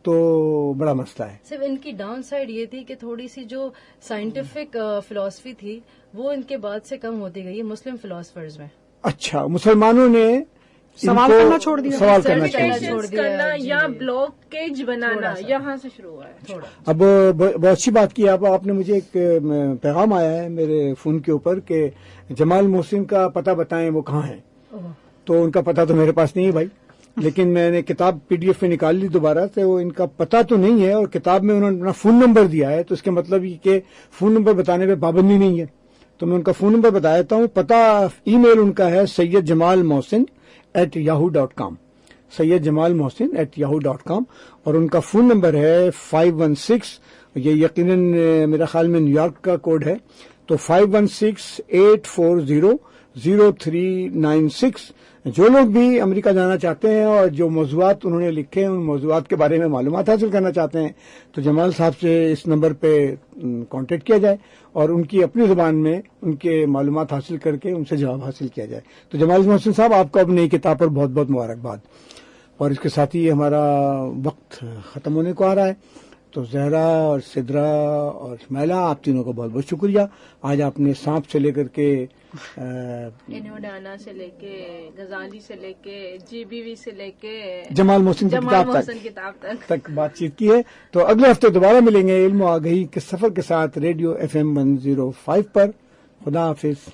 تو بڑا مسئلہ ہے. صرف ان کی ڈاؤن سائڈ یہ تھی کہ تھوڑی سی جو سائنٹیفک فلسفی تھی وہ ان کے بعد سے کم ہوتی گئی مسلم فلاسفرز میں. اچھا، مسلمانوں نے سوال کرنا چھوڑ دیا، سوال کرنا کرنا یا بلاکیج بنانا یہاں سے شروع ہوا ہے. اب بہت اچھی بات کی آپ نے. مجھے ایک پیغام آیا ہے میرے فون کے اوپر کہ جمال محسن کا پتہ بتائیں، وہ کہاں ہیں. تو ان کا پتہ تو میرے پاس نہیں ہے بھائی، لیکن میں نے کتاب PDF میں نکال لی دوبارہ سے. وہ ان کا پتہ تو نہیں ہے، اور کتاب میں انہوں نے اپنا فون نمبر دیا ہے، تو اس کا مطلب یہ کہ فون نمبر بتانے پہ پابندی نہیں ہے. تو میں ان کا فون نمبر بتا دیتا ہوں. پتہ ای میل ان کا ہے sayyidjamalmohsin@yahoo.com، sayyidjamalmohsin@yahoo.com، اور ان کا فون نمبر ہے 516، یہ یقیناً میرا خیال میں نیو یارک کا کوڈ ہے، تو 516-840-0396. جو لوگ بھی امریکہ جانا چاہتے ہیں اور جو موضوعات انہوں نے لکھے ہیں ان موضوعات کے بارے میں معلومات حاصل کرنا چاہتے ہیں تو جمال صاحب سے اس نمبر پہ کانٹیکٹ کیا جائے اور ان کی اپنی زبان میں ان کے معلومات حاصل کر کے ان سے جواب حاصل کیا جائے. تو جمال محسن صاحب، آپ کو اب نئی کتاب پر بہت بہت مبارکباد. اور اس کے ساتھ ہی ہمارا وقت ختم ہونے کو آ رہا ہے. تو زہرا اور سدرا اور اسماعیلہ، آپ تینوں کا بہت بہت شکریہ. آج آپ نے سانپ سے لے کر کے انوڈانا سے لے کے غزالی سے لے کے جی بی وی سے لے کے جمال محسن کی جمال کتاب محسن کتاب تک بات چیت کی ہے. تو اگلے ہفتے دوبارہ ملیں گے علم و آگہی کے سفر کے ساتھ ریڈیو FM 105 پر. خدا حافظ.